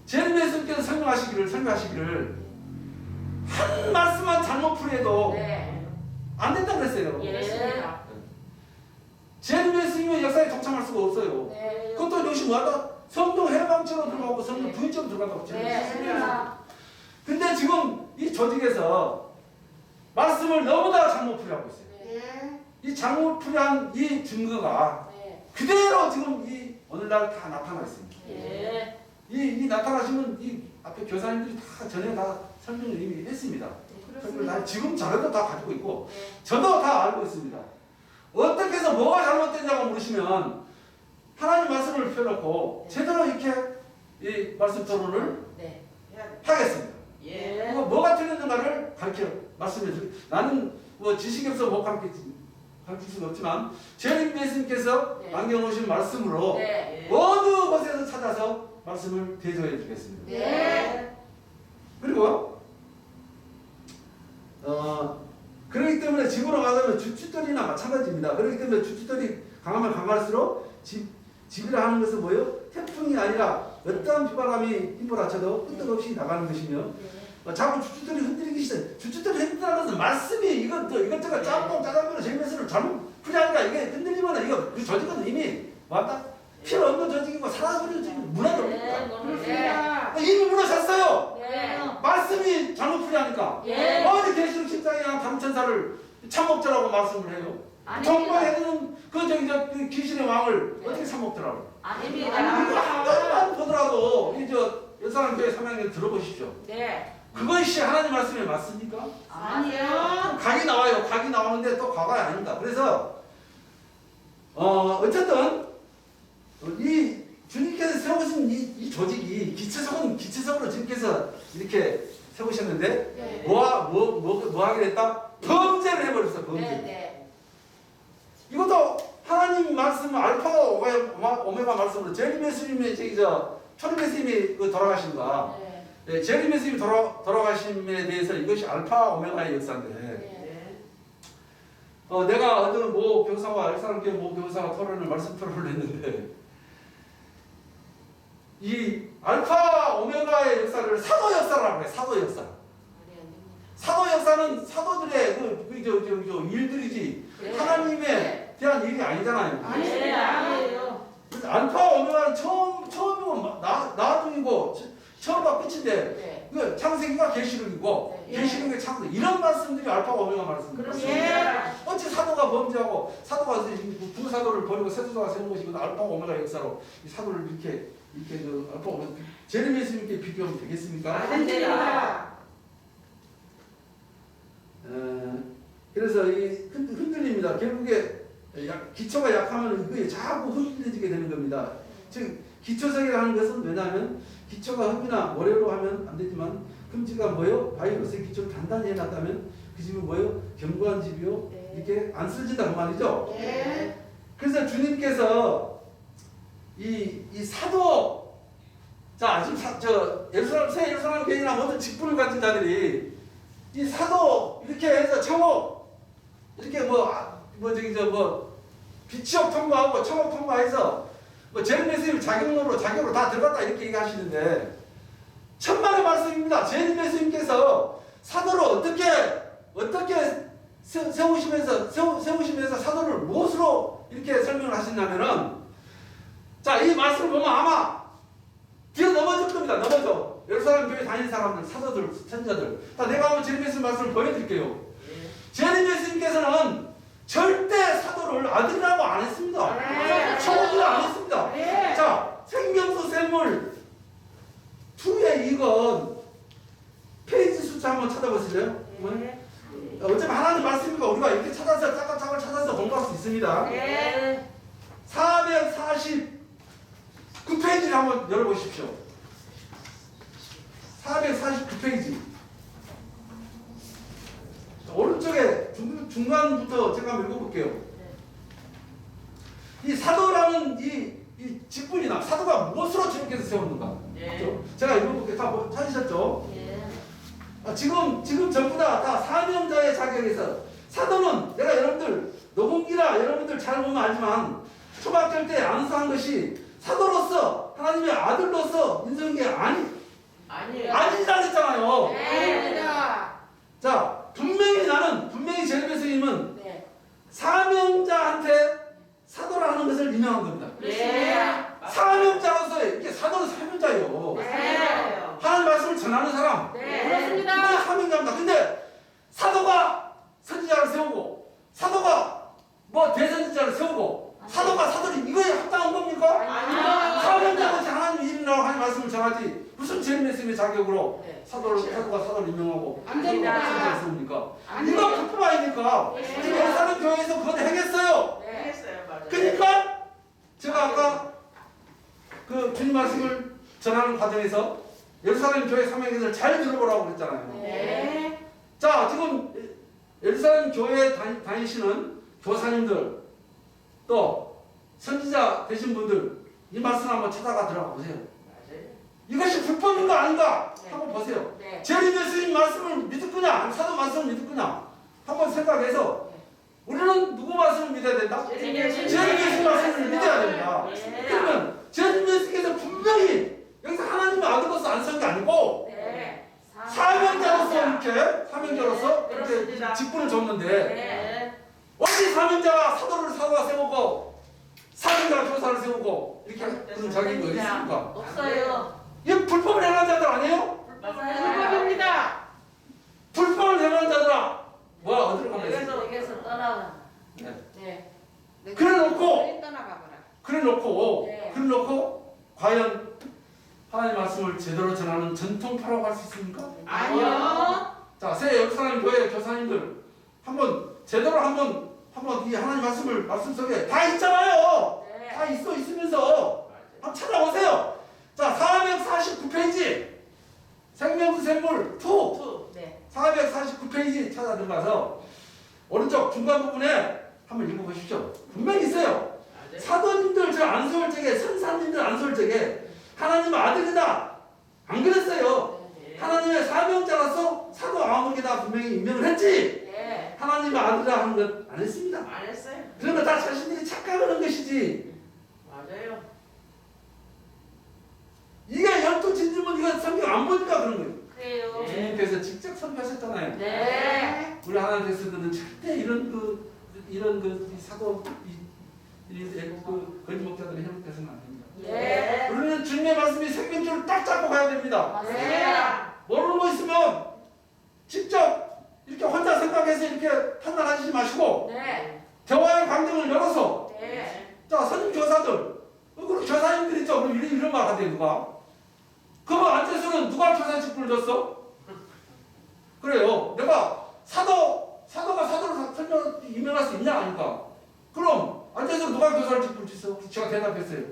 재림 예수님께서 설명하시기를 한 말씀만 잘못 풀이해도 네. 안 된다 그랬어요. 예. 재림 예수님의 역사에 동참할 수가 없어요. 네. 그것도 이것이 뭐하다? 성령 해방처럼 들어가고 성령 부인처럼 들어간다고 네. 근데 지금 이 조직에서 말씀을 너무나 잘못 풀이하고 있어요. 네. 이 잘못 풀이한 이 증거가 네. 그대로 지금 이 오늘날 다 나타나 있습니다. 예. 이 나타나시면 이 앞에 교사님들이 다 전에 다 설명을 이미 했습니다. 설명을 다 지금 자료도 다 가지고 있고 저도 다 알고 있습니다. 어떻게 해서 뭐가 잘못됐냐고 물으시면 하나님 말씀을 펴놓고 제대로 이렇게 이 말씀 토론을 네. 하겠습니다. 예. 그리고 뭐가 틀렸는가를 가르쳐 말씀해 주세요. 나는 뭐 지식이 없어 못 가르칠 수가 없지만 재림 예수님께서 네. 남겨놓으신 말씀으로 네. 어느 곳에서 찾아서 말씀을 대조해 주겠습니다. 네. 그리고 그렇기 때문에 집으로 가면 주춧돌이나 마찬가지입니다. 그렇기 때문에 주춧돌이 강하면 강할수록 집이라 하는 것은 뭐예요? 태풍이 아니라 어떠한 비바람이 휘몰아쳐도 끄떡없이 나가는 것이며 자꾸 주춧돌이 흔들리기 시작. 주춧돌이 흔들리는 것은 말씀이 이것저것 짬뽕 짜장면을 재미있으면 잘못 풀이하니까 이게 흔들리면 이거 그 조직은 이미 왔다 필요 없는 조직이고 사라져버리는 조직이 무너져버립니다. 그렇습니다. 이미 무너졌어요. 네. 말씀이 잘못 풀이하니까 예. 어디 계시록 십장이랑 담천사를 참먹자라고 말씀을 해요. 정말해주는 그 귀신의 왕을 어떻게 참먹더라고요. 아닙니다. 이거 한 가지만 보더라도 여사람 교회 3학년 들어보십시오. 네. 그것이 하나님 말씀에 맞습니까? 아니요. 각이 나와요. 각이 나오는데 또 과가 아닙니다. 그래서 어쨌든 이 주님께서 세우신 이 조직이 기체적으로 주님께서 이렇게 세우셨는데 네. 뭐 하게 됐다? 범죄를 해버렸어. 범죄. 네. 이것도 하나님 말씀 알파와 오메가 말씀으로 재림 예수님의 초림 예수님이 돌아가신가? 네. 재림 예수님이 돌아가심에 대해서 이것이 알파 오메가의 역사인데 네. 내가 어떤 모 교사와 일사람교회 모 교사와 말씀 토론을 했는데 이 알파 오메가의 역사를 사도 역사라고 해요. 사도 역사. 사도 역사는 사도들의 일들이지 네. 하나님에 대한 일이 아니잖아요. 아니에요. 그래서 알파 오메가는 처음이고 나중이고 처음과 끝인데 네. 그 창세기가 계시록이고 네. 계시록의 창세 이런 말씀들이 알파 오메가 말씀입니다. 그렇습니다. 어찌 사도가 범죄하고 사도가 두 사도를 버리고 새 사도가 세운 것이고 알파 오메가 역사로 이 사도를 이렇게 알파 오메가 재림 예수님께 비교하면 되겠습니까? 안 됩니다. 그래서 이 흔들립니다. 결국에 기초가 약하면 그게 자꾸 흔들리게 되는 겁니다. 즉 기초성이라는 것은 왜냐하면 기초가 흙이나 모래로 하면 안 되지만 금지가 뭐요? 바위로서의 기초를 단단히 해놨다면 그 집이 뭐예요? 견고한 집이요. 이렇게 안 쓰러진다 그 말이죠. 네. 그래서 주님께서 이 사도 자 지금 새 예루살렘 교회나 모든 직분을 가진 자들이 이 사도 이렇게 해서 청옥 이렇게 비치옥 통과하고 청옥 통과해서 제르메스님 자격으로 다 들어갔다 이렇게 얘기하시는데 천만의 말씀입니다. 제르메스님께서 사도를 어떻게 세우시면서 사도를 무엇으로 이렇게 설명을 하셨냐면은 자 이 말씀을 보면 아마 뒤에 넘어질 겁니다. 넘어져. 예루살렘 교회 다니는 사람들, 사도들, 선자들. 자, 내가 한번 제르메스 말씀을 보여드릴게요. 제르메스님께서는 절대 사도를 아들이라고 안 했습니다. 청혼을 안 했습니다. 자, 생명수 샘물 2에 이건 페이지 숫자 한번 찾아보실래요? 어차피 하나님 말씀이니까 우리가 이렇게 찾아서 짝짝짝을 찾아서 공부할 수 있습니다. 449페이지를 한번 열어보십시오. 449페이지. 오른쪽에 중간부터 제가 한번 읽어볼게요. 이 사도라는 이 직분이나 사도가 무엇으로 주님께서 세웠는가? 그렇죠? 제가 읽어볼게요. 다 찾으셨죠? 지금 전부 다 사명자의 자격에서 사도는 내가 여러분들 노공기라 여러분들 잘 보면 알지만 초막절 때 안수한 것이 사도로서 하나님의 아들로서 인정한 게 아니라 했잖아요. 자 분명히 제르메스님은 사명자한테 사도라는 것을 인정한 겁니다. 사명자로서 이게 사도는 사명자예요. 하나님 말씀을 전하는 사람. 이건 사명자입니다. 근데 사도가 선지자를 세우고 사도가 대선지자를 세우고 사도를 이거에 합당한 겁니까? 사명자같이 하나님 이름이라고 하나님 말씀을 전하지 무슨 제르메스님의 자격으로 사도가 사도를 임명하고 안 됩니다. 선지자를 세웁니까? 이거 불법 아닙니까? 지금 예루살렘 교회에서 그건 행했어요. 그러니까 제가 아까 그 주님 말씀을 전하는 과정에서 예루살렘 교회 사명에서 잘 들어보라고 그랬잖아요. 자, 지금 예루살렘 교회에 다니시는 교사님들 또 선지자 되신 분들 이 말씀 한번 찾아가 들어가 보세요. 이것이 불법인가 아닌가 한번 보세요. 제르메스님 말씀을 믿을 거냐 사도 말씀을 믿을 거냐 한번 생각해서 우리는 누구 말씀을 믿어야 된다? 제르메스 말씀을 믿어야 된다. 그러면 제르메스께서 분명히 여기서 하나님의 아들로서 안 선 게 아니고 사명자로서 이렇게 직분을 줬는데 어디 사도가 세우고 사명자가 교사를 세우고 이렇게 그런 자격이 어디 있습니까? 없어요. 이게 불법을 행하는 자들 아니에요? 불법입니다. 불법을 행하는 자들아 어디로 가면 되겠어? 여기서 떠나가. 그래놓고 과연 하나님 말씀을 제대로 전하는 전통파라고 할 수 있습니까? 아니요. 자, 새 예루살렘 교회 교사님들 제대로 이 하나님 말씀 속에 다 있잖아요. 다 있으면서 한번 찾아보세요. 자, 449페이지 생명수 샘물 2 449페이지 찾아 들어가서 오른쪽 중간 부분에 한번 읽어보십시오. 분명히 있어요. 사도님들 안수월적에 선사님들 안수월적에 하나님의 아들이다 안 그랬어요. 하나님의 사명자로서 사도 아무개다 분명히 임명을 했지 하나님의 아들이라 하는 것 안 했습니다. 안 했어요. 그런 거 다 자신들이 착각을 한 것이지. 맞아요. 이게 12진주문 이거 성경 안 보니까 그런 거예요. 그래요. 주님께서 직접 선교하셨잖아요. 우리 하나님께서는 절대 이런 사도 거짓 목자들이 해놓고서는 안 됩니다. 우리는 주님의 말씀이 생명줄을 딱 잡고 가야 됩니다. 모르고 있으면 직접 이렇게 혼자 생각해서 이렇게 판단하시지 마시고 대화의 광장을 열어서 자 선임 교사들 그리고 교사님들 있죠. 그럼 이런 말 하대 누가? 그거 안에서는 누가 교사 직분을 줬어? 그래요. 내가 사도가 사도로 설명 임명할 수 있냐 아닌가? 그럼 안에서 누가 교사를 직분을 줬어? 제가 대답했어요.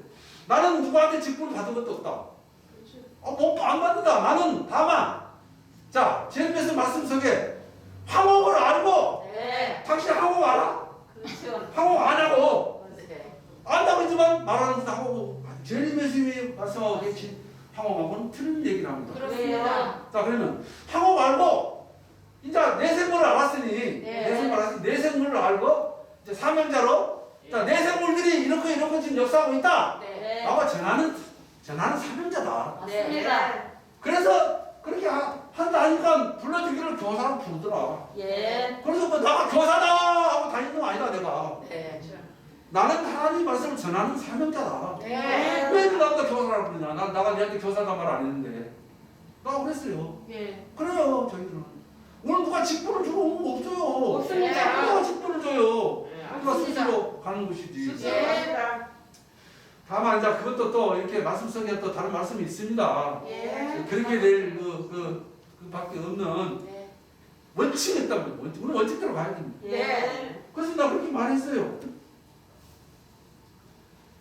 나는 누구한테 직분을 받은 것도 없다. 안 받는다. 나는 다만 자 제르메스 말씀 속에 화목을 맞습니다. 자, 그러면 하고 말고 이제 내생물을 알았으니 네. 내생물을 알고 이제 사명자로 자, 내생물들이 이렇게 지금 역사하고 있다. 네. 라고 전하는 사명자다. 맞습니다. 그래서 그렇게 한다 하니까 불러주기를 교사라고 부르더라. 예. 그래서 뭐 나가 교사다 하고 다니는 거 아니다 내가. 네. 나는 하나님 말씀을 전하는 사명자다. 네. 왜 나한테 교사라고 부르냐? 나가 너한테 교사다 말 안 했는데. 나 그랬어요. 예. 그래요 저희들은. 오늘 누가 직분을 주고 오는 거 없어요. 없습니다. 누가 직분을 줘요. 우리가 없습니다. 스스로 가는 것이지. 숫자입니다. 다만 이제 그것도 또 이렇게 말씀 속에 또 다른 말씀이 있습니다. 예. 그렇게 될 밖에 없는 네. 원칙이 있다고요. 우리 원칙대로 가야 됩니다. 예. 그래서 나 그렇게 말했어요.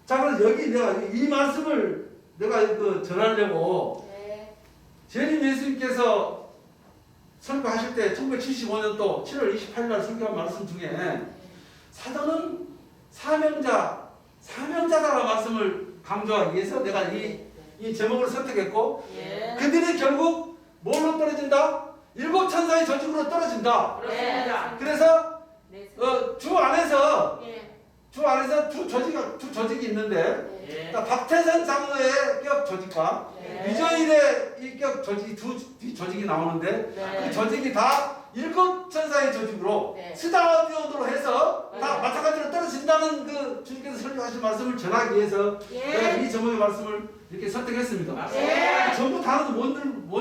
자, 그래서 여기 내가 이 말씀을 내가 전하려고 네. 재림 예수님께서 설교하실 때 1975년도 7월 28일 설교한 말씀 중에 사도는 사명자다라는 말씀을 강조하기 위해서 내가 이 제목을 선택했고 예. 그들이 결국 뭘로 떨어진다? 일곱 천사의 저주로 떨어진다. 그렇습니다. 그래서 네. 주 안에서 예. 두 조직이 있는데 예. 박태선 장로의 격 조직과 네. 위저일의 이격 조직이 두 조직이 나오는데 네. 그 조직이 다 일곱 천사의 조직으로 네. 스타디온으로 해서 다 네. 마찬가지로 떨어진다는 그 주님께서 설교하신 말씀을 전하기 위해서 내가 예. 이 제목의 말씀을 이렇게 선택했습니다. 예. 전부 다는 못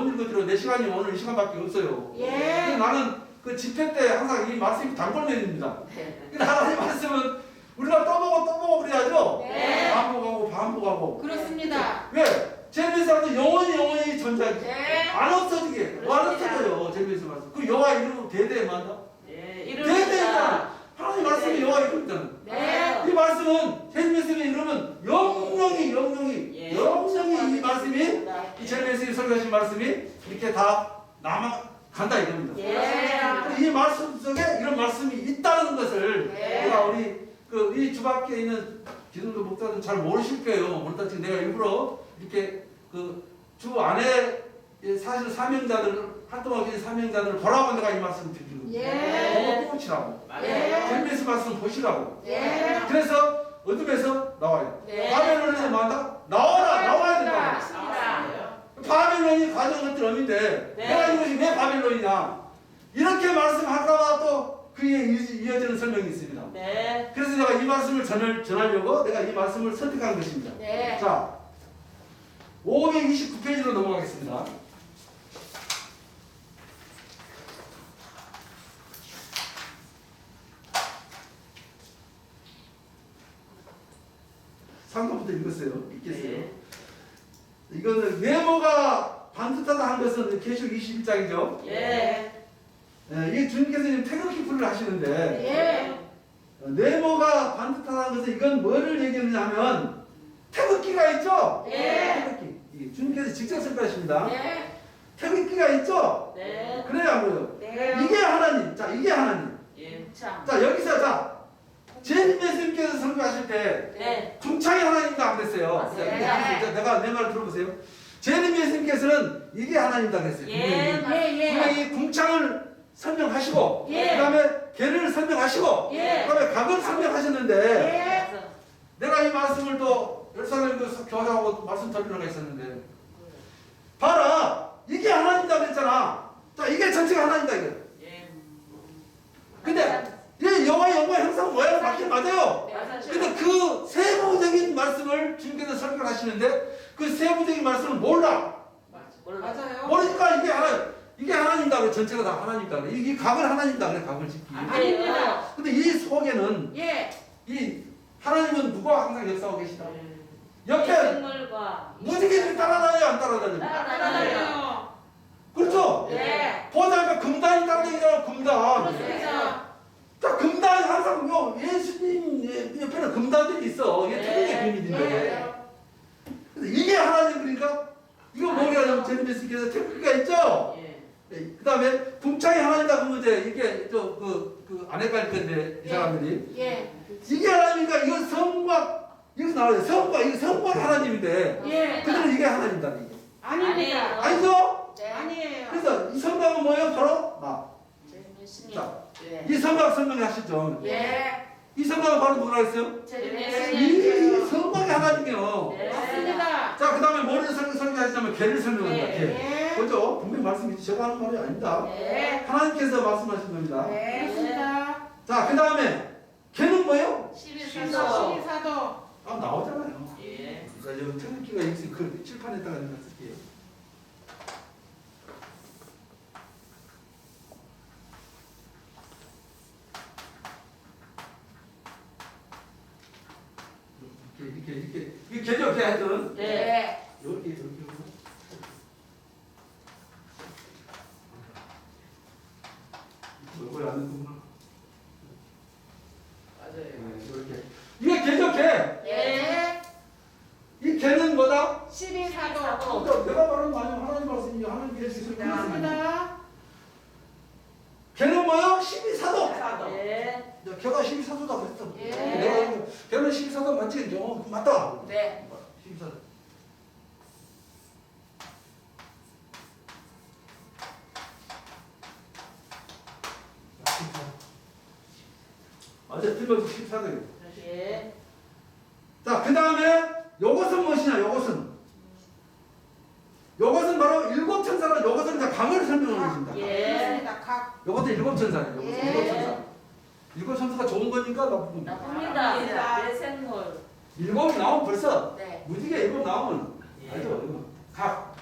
읽어드려. 내 시간이 오늘 이 시간밖에 없어요. 예. 근데 나는 그 집회 때 항상 이 말씀이 단골맨입니다. 네. 근데 하나님 말씀은 우리가 또 보고 그래야죠. 네. 반복하고. 그렇습니다. 왜? 재미있어도 영원히 존재하지. 네. 안 없어지게. 안 없어져요. 재미있어 말씀. 그 여호와 이름 대대만다. 네. 대대잖아. 하나님 말씀이 여호와 이름이잖아. 네. 이 말씀은 재미있음의 이름은 영영이 이 말씀이 이 재미있음이 설교하신 말씀이 이렇게 다 남아간다 이겁니다. 예. 이 말씀 속에 이런 말씀이 있다는 것을 네. 내가 우리 이 주밖에 있는 기독교 목사들은 잘 모르실 거예요. 모르다 지금 내가 일부러 이렇게 주 안에 사실 사명자들 활동하고 계신 사명자들을 보라고 내가 이 말씀을 드리는 거예요. 예. 보고 보시라고. 예. 재미있는 말씀 보시라고. 예. 그래서 어둠에서 나와요. 네. 바벨론에서 뭐한다? 나와야 된다고. 맞습니다. 바벨론이 가져온 것들 어민데 네. 내가 이것이 왜 바벨론이냐 이렇게 말씀할까봐 또 그에 이어지는 설명이 있습니다. 네. 그래서 내가 이 말씀을 전하려고 내가 이 말씀을 선택한 것입니다. 네. 자, 529페이지로 넘어가겠습니다. 상관부터 읽겠어요. 네. 이거는 외모가 반듯하다 한 것은 계시록 21장이죠. 예. 이 주님께서 지금 태극기 풀을 하시는데 예. 외모가 반듯하다는 것은 이건 뭐를 얘기하느냐 하면 태극기가 있죠? 예. 태극기. 이 주님께서 직접 설교하십니다. 예. 태극기가 있죠? 네. 그래요, 안 그래요? 네. 이게 하나님. 자, 이게 하나님. 예. 참. 자, 여기서 제님 예수님께서 설교하실 때 네. 궁창이 하나님도 안 그랬어요. 맞습니다. 자, 내가 내 말 들어보세요. 제님 예수님께서는 이게 하나님이다 그랬어요. 예. 분명히 궁창을 설명하시고 예. 그 다음에 개를 설명하시고 예. 그 다음에 각을 설명하셨는데 예. 내가 이 말씀을 또 예루살렘 교회하고 말씀 드리려고 했었는데 봐라 이게 하나님이다 그랬잖아. 자 이게 전체가 하나님이다 이거. 예. 근데 이 여호와의 영광의 형상은 뭐예요? 맞긴 맞아요. 근데 그 세부적인 말씀을 주님께서 설교를 하시는데 그 세부적인 말씀을 몰라. 몰라. 맞아요. 모르니까 이게 하나님이다 그래. 전체가 다 하나님이다 그래. 이 각을 하나님이다 그래. 각을 짓기. 아닙니다. 근데 이 속에는 예. 이 하나님은 누가 항상 역사하고 계시다. 옆에 생물과 무지개들이 따라다녀요 안 따라다녀요? 따라다녀요. 그렇죠? 예. 보다니까 금단이 따라다니잖아 금단. 그렇습니다. 자 금단이 항상 예수님 옆에는 금단들이 있어. 이게 네. 태국의 비밀인데. 근데 이게 하나님 그러니까 이거 뭐냐면 제님께서 태국기가 있죠? 예. 그 다음에 궁창이 하나님이다 그러면 이제 이게 그 안에 갈 건데 이 사람들이 예. 이게 하나님이니까 이건 성과 여기서 나와요. 성과 이거 성과 하나님인데 예. 그들은 이게 하나님이다 이게. 아닙니다. 아니죠? 네. 예수님. 자, 예. 이 성막 설명하시죠. 예. 이 성막은 바로 누구라 했어요? 예수님. 이 성막이 하나님이요. 네. 맞습니다. 자, 그 다음에 뭐를 설명하시냐면 개를 설명한다. 개. 네. 그죠? 분명히 말씀이지. 제가 하는 말이 아닙니다. 네. 하나님께서 말씀하신 겁니다. 네. 맞습니다. 자, 그 다음에 개는 뭐예요? 11사도. 12사도. 아, 나오잖아요. 예. 자, 여러분 태극기가 있으니 그 칠판에다가 내가 쓸게요. 이렇게 이게 개죠, 개 하여튼. 네. 이렇게. 얼굴 안 넣구나. 맞아요. 네, 이렇게. 이게 개죠, 개. 예. 이 개는 뭐다? 12사도. 그러니까 내가 말하는 거 아니면 하나님 말씀이 하나님 계시는 거 맞습니다. 개는 뭐요? 12사도. 예. 걔가 12사도다 그랬어. 예. 내가 걔는 12사도 맞지? 맞다. 네. 12사도. 어제 틀려서 14도예요. 예. 자, 그 다음에 요것은 무엇이냐? 요것은 바로 일곱 천사가 요것은 다 강을 설명하는 것입니다. 예. 맞습니다. 각. 요것도 일곱 천사예요. 요것은 예. 일곱 천사. 일곱 천사가 좋은 거니까 나쁜 겁니다. 나쁩니다. 내 생물. 일곱이 나오면 벌써 네. 무지개 일곱 나오면 예. 알죠? 이거. 각.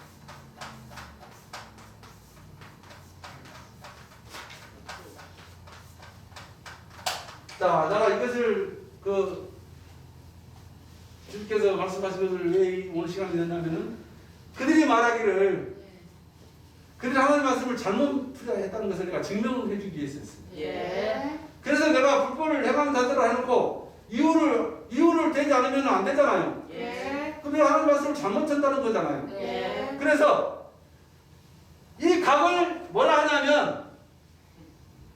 자, 내가 이것을 주께서 말씀하신 것을 왜 오늘 시간이 됐냐면은 그들이 말하기를 그들이 하나님 말씀을 잘못 풀이했다는 것을 내가 증명을 해주기 위해서였어요. 예. 그래서 내가 불법을 행하는 자들을 해놓고 이유를 대지 않으면 안 되잖아요. 예. 그럼 내가 하나님 말씀을 잘못 전다는 거잖아요. 예. 그래서 이 각을 뭐라 하냐면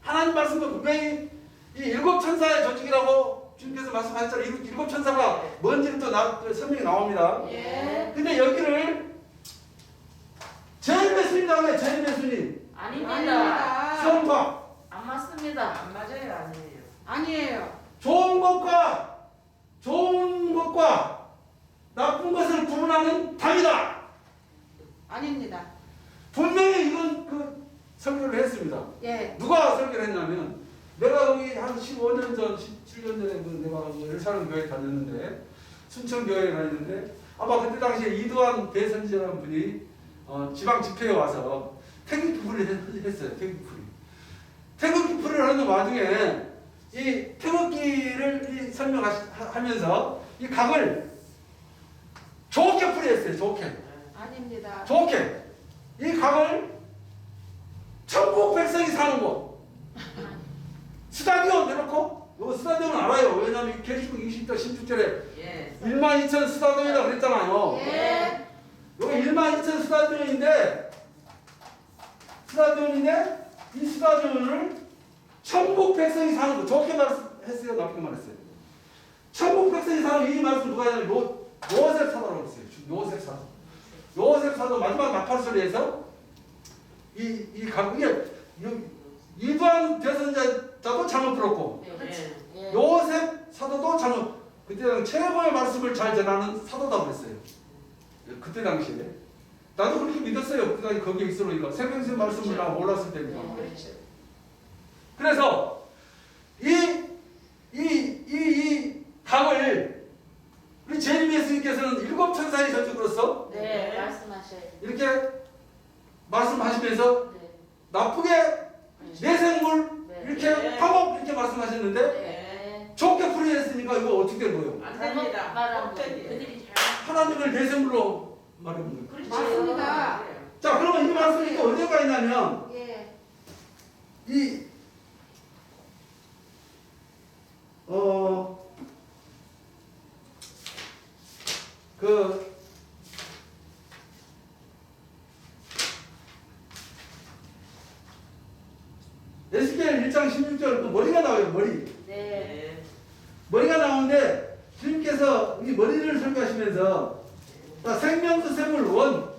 하나님 말씀도 분명히 이 일곱 천사의 조직이라고 주님께서 말씀하셨잖아요. 일곱 천사가 뭔지는 또 설명이 나옵니다. 예. 근데 여기를 제일 매순이라고 해요. 제일 매순이. 아닙니다. 성과. 안 맞습니다. 안 맞아요. 아니에요. 아니에요. 좋은 것과 나쁜 것을 구분하는 답이다. 아닙니다. 분명히 이건 설교를 했습니다. 예. 누가 설교를 했냐면 내가 거기 한 15년 전, 17년 전에 내가 예루살렘 교회 다녔는데 순천 교회에 다녔는데 아마 그때 당시에 이두환 대선지라는 분이 지방 집회에 와서 태극기 풀이를 했어요. 태극기 풀이를 하는 와중에 이 태극기를 설명하면서 이 각을 좋게 풀이했어요. 아닙니다. 좋게. 이 각을 천국 백성이 사는 곳. 스타디온 내놓고, 이거 스타디온 알아요. 왜냐면 계시록 20절 16절에 예. 12,000 스타디온이라고 그랬잖아요. 예. 여기 12,000 스타디온인데 이 스타디온을 천국 백성이 사는 곳. 좋게 말했어요? 나쁘게 말했어요? 천국 백성이 사는 이 말씀 누가 하냐면 요셉 사도라고 했어요. 요셉 사도 마지막 나팔소리에서 이 각국에 이두환 대선자도 잘못 들었고 예. 요셉 사도도 잘못 그때 최고의 말씀을 잘 전하는 사도라고 그랬어요. 그때 당시에 나도 그렇게 믿었어요. 그때 당시 거기에 있으니까 새벽새 말씀을 나 몰랐을 때니까. 그래서 이 각을 우리 제림 예수님께서는 일곱 천사의 저축으로서 네. 말씀하셔요. 이렇게 말씀하시면서 네. 나쁘게 내 생물 네. 이렇게 파업 이렇게 말씀하셨는데 네. 좋게 풀이했으니까 이거 어떻게 된 거예요? 안 잘못 됩니다. 말한 거. 껍데기. 그들이 잘. 하나님을 내 생물로 말해본 거예요. 그렇지. 맞습니다. 자, 그러면 이 말씀이 또 어디가 있냐면 예. 에스겔 1장 16절 또 머리가 나와요. 네. 머리가 나오는데 주님께서 이 머리를 설교하시면서 생명수 샘물 1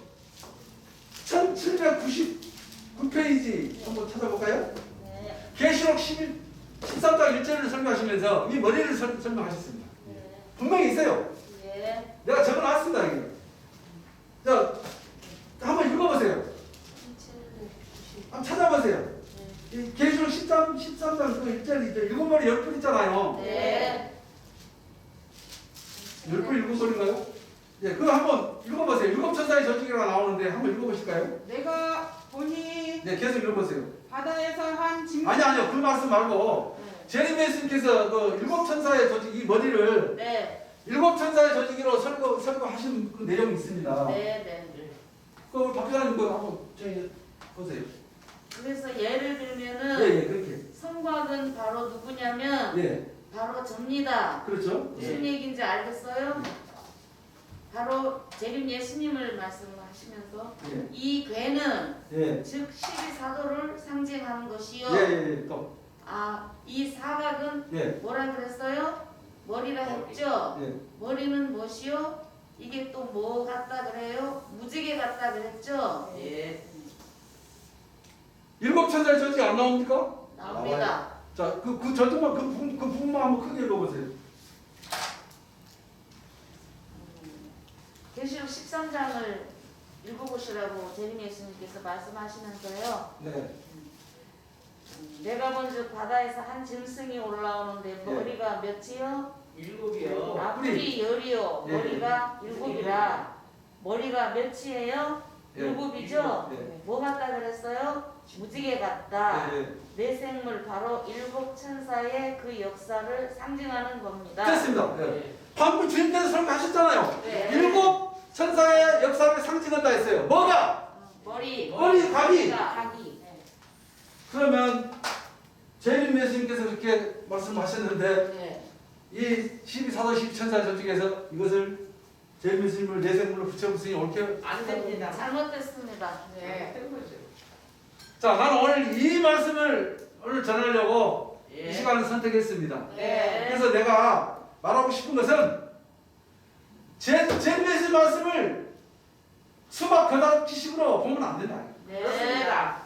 1799페이지 한번 찾아볼까요? 네. 계시록 13장 1절을 설명하시면서 이 머리를 설명하셨습니다. 네. 분명히 있어요. 예. 내가 적어놨습니다. 여기. 자, 한번 읽어보세요. 한번 찾아보세요. 이 계시록 13장 그 1절 7 머리 10분 있잖아요. 네. 10분 7번인가요? 예, 그거 한번 읽어보세요. 7 천사의 저주기가 나오는데 한번 읽어보실까요? 내가 보니 네, 계속 읽어보세요. 바다에서 한 짐승 아니요, 그 말씀 말고 제리메스님께서 그 7 천사의 저주기 머리를 네. 7 천사의 저주기로 설교하신 그 내용이 있습니다. 네. 네. 그걸 박사님 그 한번 저희 보세요. 그래서 예를 들면은 예, 그렇게. 성곽은 바로 누구냐면 예, 바로 접니다. 그렇죠. 무슨 얘기인지 알겠어요? 바로 재림 예수님을 말씀하시면서 예, 이 괴는 예, 즉 12사도를 상징하는 것이요. 예, 또, 이 사각은 예, 뭐라 그랬어요? 머리라 했죠. 예. 머리는 무엇이요? 이게 또 뭐 같다 그래요? 무지개 같다 그랬죠. 예. 7 천사의 저주가 안 나옵니까? 나옵니다. 자, 그 저주만 그 부분만 한번 크게 읽어보세요. 계시록 13장을 읽어보시라고 재림 예수님께서 말씀하시면서요. 네, 내가 먼저 바다에서 한 짐승이 올라오는데 머리가 몇이요? 7이요. 뿔이 10이요. 예. 머리가 7이라. 머리가 몇이에요? 예. 7이죠? 예. 뭐 같다 그랬어요? 무지개 같다. 예, 예. 내 생물 바로 7 천사의 그 역사를 상징하는 겁니다. 됐습니다. 예. 방금 주님께서 설명하셨잖아요. 네. 7 천사의 역사를 상징한다 했어요. 뭐가? 머리, 각이. 각이. 네. 그러면 제림 예수님께서 그렇게 말씀하셨는데 네. 이 12사도 12천사의 저쪽에서 이것을 제림 예수님을 내생물로 붙여붙으니 옳게 안 됩니다. 잘못됐습니다. 네. 자, 나는 오늘 이 말씀을 오늘 전하려고 예. 이 시간을 선택했습니다. 네. 그래서 내가 말하고 싶은 것은 제림 예수님 말씀을 수박 거다지식으로 보면 안 된다. 네. 그렇습니다.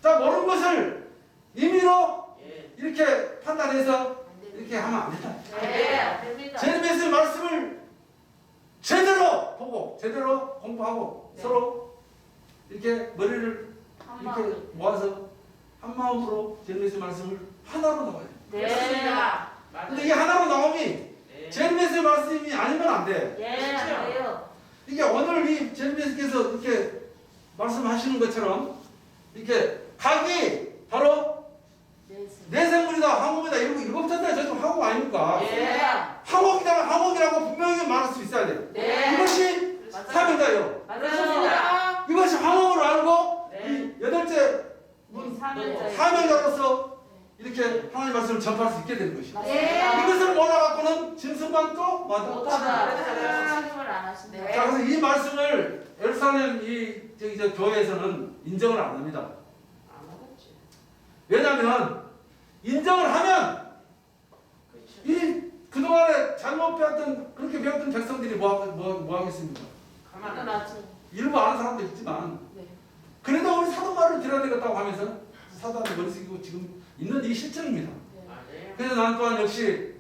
자, 모르는 것을 임의로 예. 이렇게 판단해서 안 됩니다. 이렇게 하면 안 된다. 네, 안 됩니다. 제림 예수님 말씀을 제대로 보고 제대로 공부하고 네. 서로 이렇게 머리를 한 이렇게 마음. 모아서 한 마음으로 제림 예수님 말씀을 하나로 나와야 돼. 네. 그렇습니다. 근데 이게 하나로 나옴이 네. 제림 예수님 말씀이 아니면 안 돼. 예, 안 돼요. 이게 오늘 이 제림 예수께서 이렇게 말씀하시는 것처럼 이렇게 각이 바로 네. 내생물이다, 항목이다 이러고 7 천사의 저쪽 항목 아닙니까? 예. 항목이라고 분명히 말할 수 있어야 돼요. 네. 이것이 맞아요. 사명자예요. 맞습니다. 이것이 항목으로 알고 네. 이 8째 사명자예요. 사명자로서 이렇게 하나님 말씀을 전파할 수 있게 되는 것입니다. 네. 이것을 몰라갖고는 짐승만 또 맞아. 못하다. 취급을 안 하신다. 자, 그래서 이 말씀을 예루살렘 저 교회에서는 인정을 안 합니다. 안 하겠지. 왜냐하면 인정을 하면 그렇죠. 이 그동안에 잘못 배웠던 그렇게 배웠던 백성들이 뭐 하겠습니까? 가만 안 맞죠. 일부 아는 사람도 있지만 네. 그래도 우리 사도말을 들어야 되겠다고 하면서 사도를 머리 숙이고 지금 있는 이 실정입니다. 맞아요. 그래서 난 또한 역시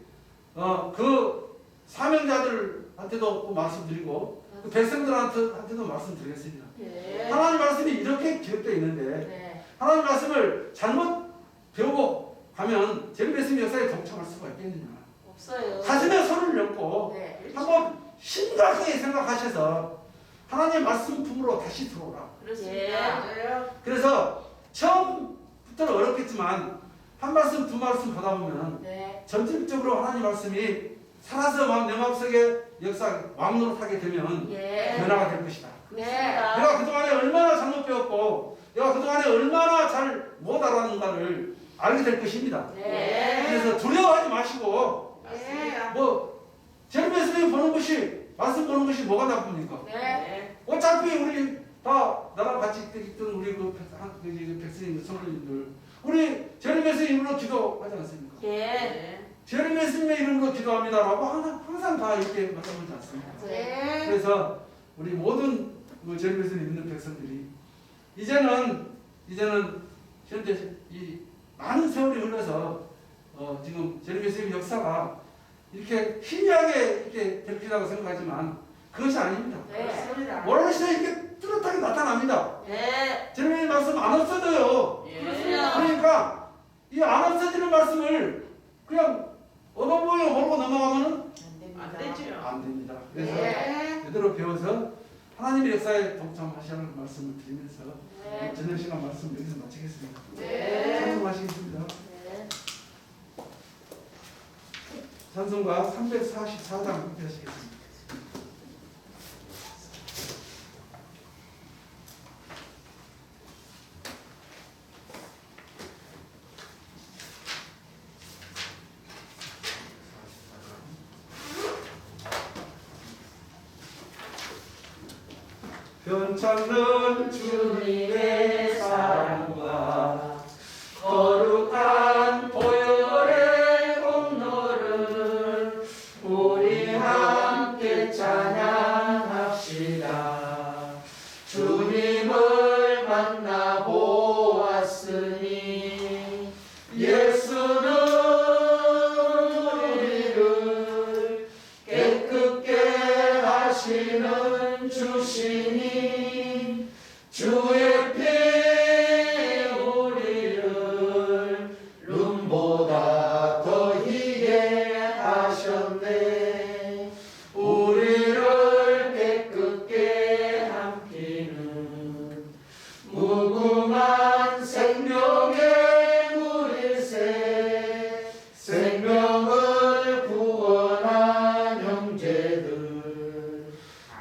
그 사명자들한테도 또 말씀드리고 그 백성들한테도 말씀드리겠습니다. 네. 하나님 말씀이 이렇게 기록되어 있는데 네. 하나님 말씀을 잘못 배우고 가면 제일 말씀 역사에 동참할 수가 있겠느냐. 없어요. 가슴에 손을 얹고 네. 한번 심각하게 생각하셔서 하나님의 말씀 품으로 다시 들어오라. 그렇습니다. 맞아요. 그래서 처음부터는 어렵겠지만 한 말씀 두 말씀 보다 보면 네. 점진적으로 하나님 말씀이 살아서 내 마음속에 역사 왕노릇하게 되면 예. 변화가 될 것이다. 네. 내가 그동안에 얼마나 잘못 배웠고 내가 그동안에 얼마나 잘 못 알았는가를 알게 될 것입니다. 네. 그래서 두려워하지 마시고 맞습니다. 제일 말씀이 보는 것이 말씀 보는 것이 뭐가 나쁩니까? 네. 어차피 우리 다 나랑 같이 있던 우리 그 백성님, 성도님들 우리 제일 말씀 이름으로 기도하지 않습니까? 예. 제일 말씀의 이름으로 기도합니다라고 항상 다 이렇게 말씀하지 않습니까? 네. 그래서 우리 모든 제일 말씀 있는 백성들이 이제는 현재 이 많은 세월이 흘러서 지금 제르미 선생님 역사가 이렇게 희미하게 이렇게 될 거라고 생각하지만 그것이 아닙니다. 그렇습니다. 모라는 시대에 이렇게 뚜렷하게 나타납니다. 네. 제르미 말씀 안 없어져요. 예. 그러니까 이 안 없어지는 말씀을 그냥 얻어보여 모르고 넘어가면은 안 되죠. 안 됩니다. 그래서 네. 제대로 배워서 하나님의 역사에 동참하시는 말씀을 드리면서 네. 저녁 시간 말씀 여기서 마치겠습니다. 네. 찬송하시겠습니다. 네. 찬송가 344장 함께 하시겠습니다. 변창는 주님의 사랑과 거룩한 보혈의 공로를 우리 함께 찬양합시다. 주님을 만나보았으니 예수는 우리를 깨끗게 하시는 주시니 주의 피 우리를 눈보다 더 희게 하셨네. 우리를 깨끗게 함기는 무궁한 생명의 물일새 생명을 구원한 형제들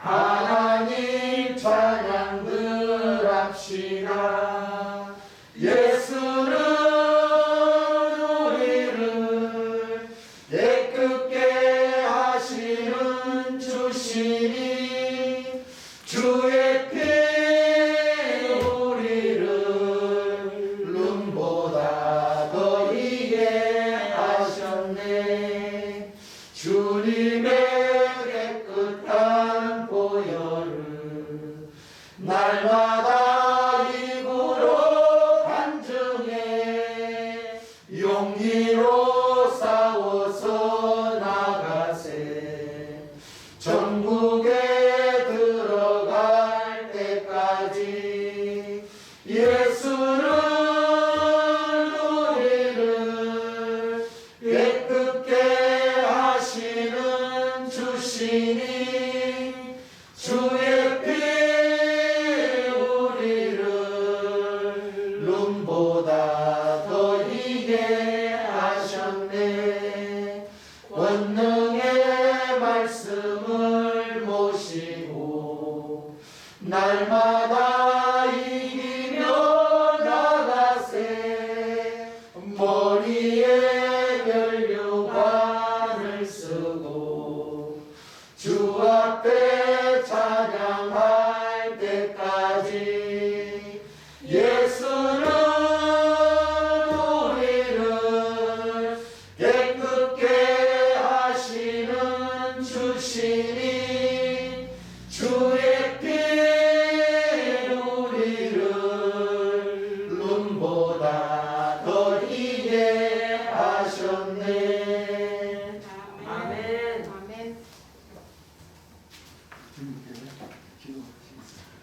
하나님 찬양들 합시다. 예수는 우리를 깨끗게 하시는 주시니 주의 피 우리를 눈보다 더 희게 하셨네. 주님의 깨끗한 보혈을 날마다 입으로 간증해 용기로 싸워서 나가세. 전국에 들어갈 때까지 예수는 우리를 깨끗게 하시는 주시니 주의 피 우리를 눈보다 더 희게 하셨네. 권능의 말씀을 모시고 날마다 이기며 나가세. 머리에 면류관을 쓰고 주 앞에 찬양할 때까지 예수는 우리를 깨끗게 하시는 주시니 주의 피 우리를 눈보다 더 희게 하셨네. 아멘. 아멘. 주님께 기도하시겠습니다.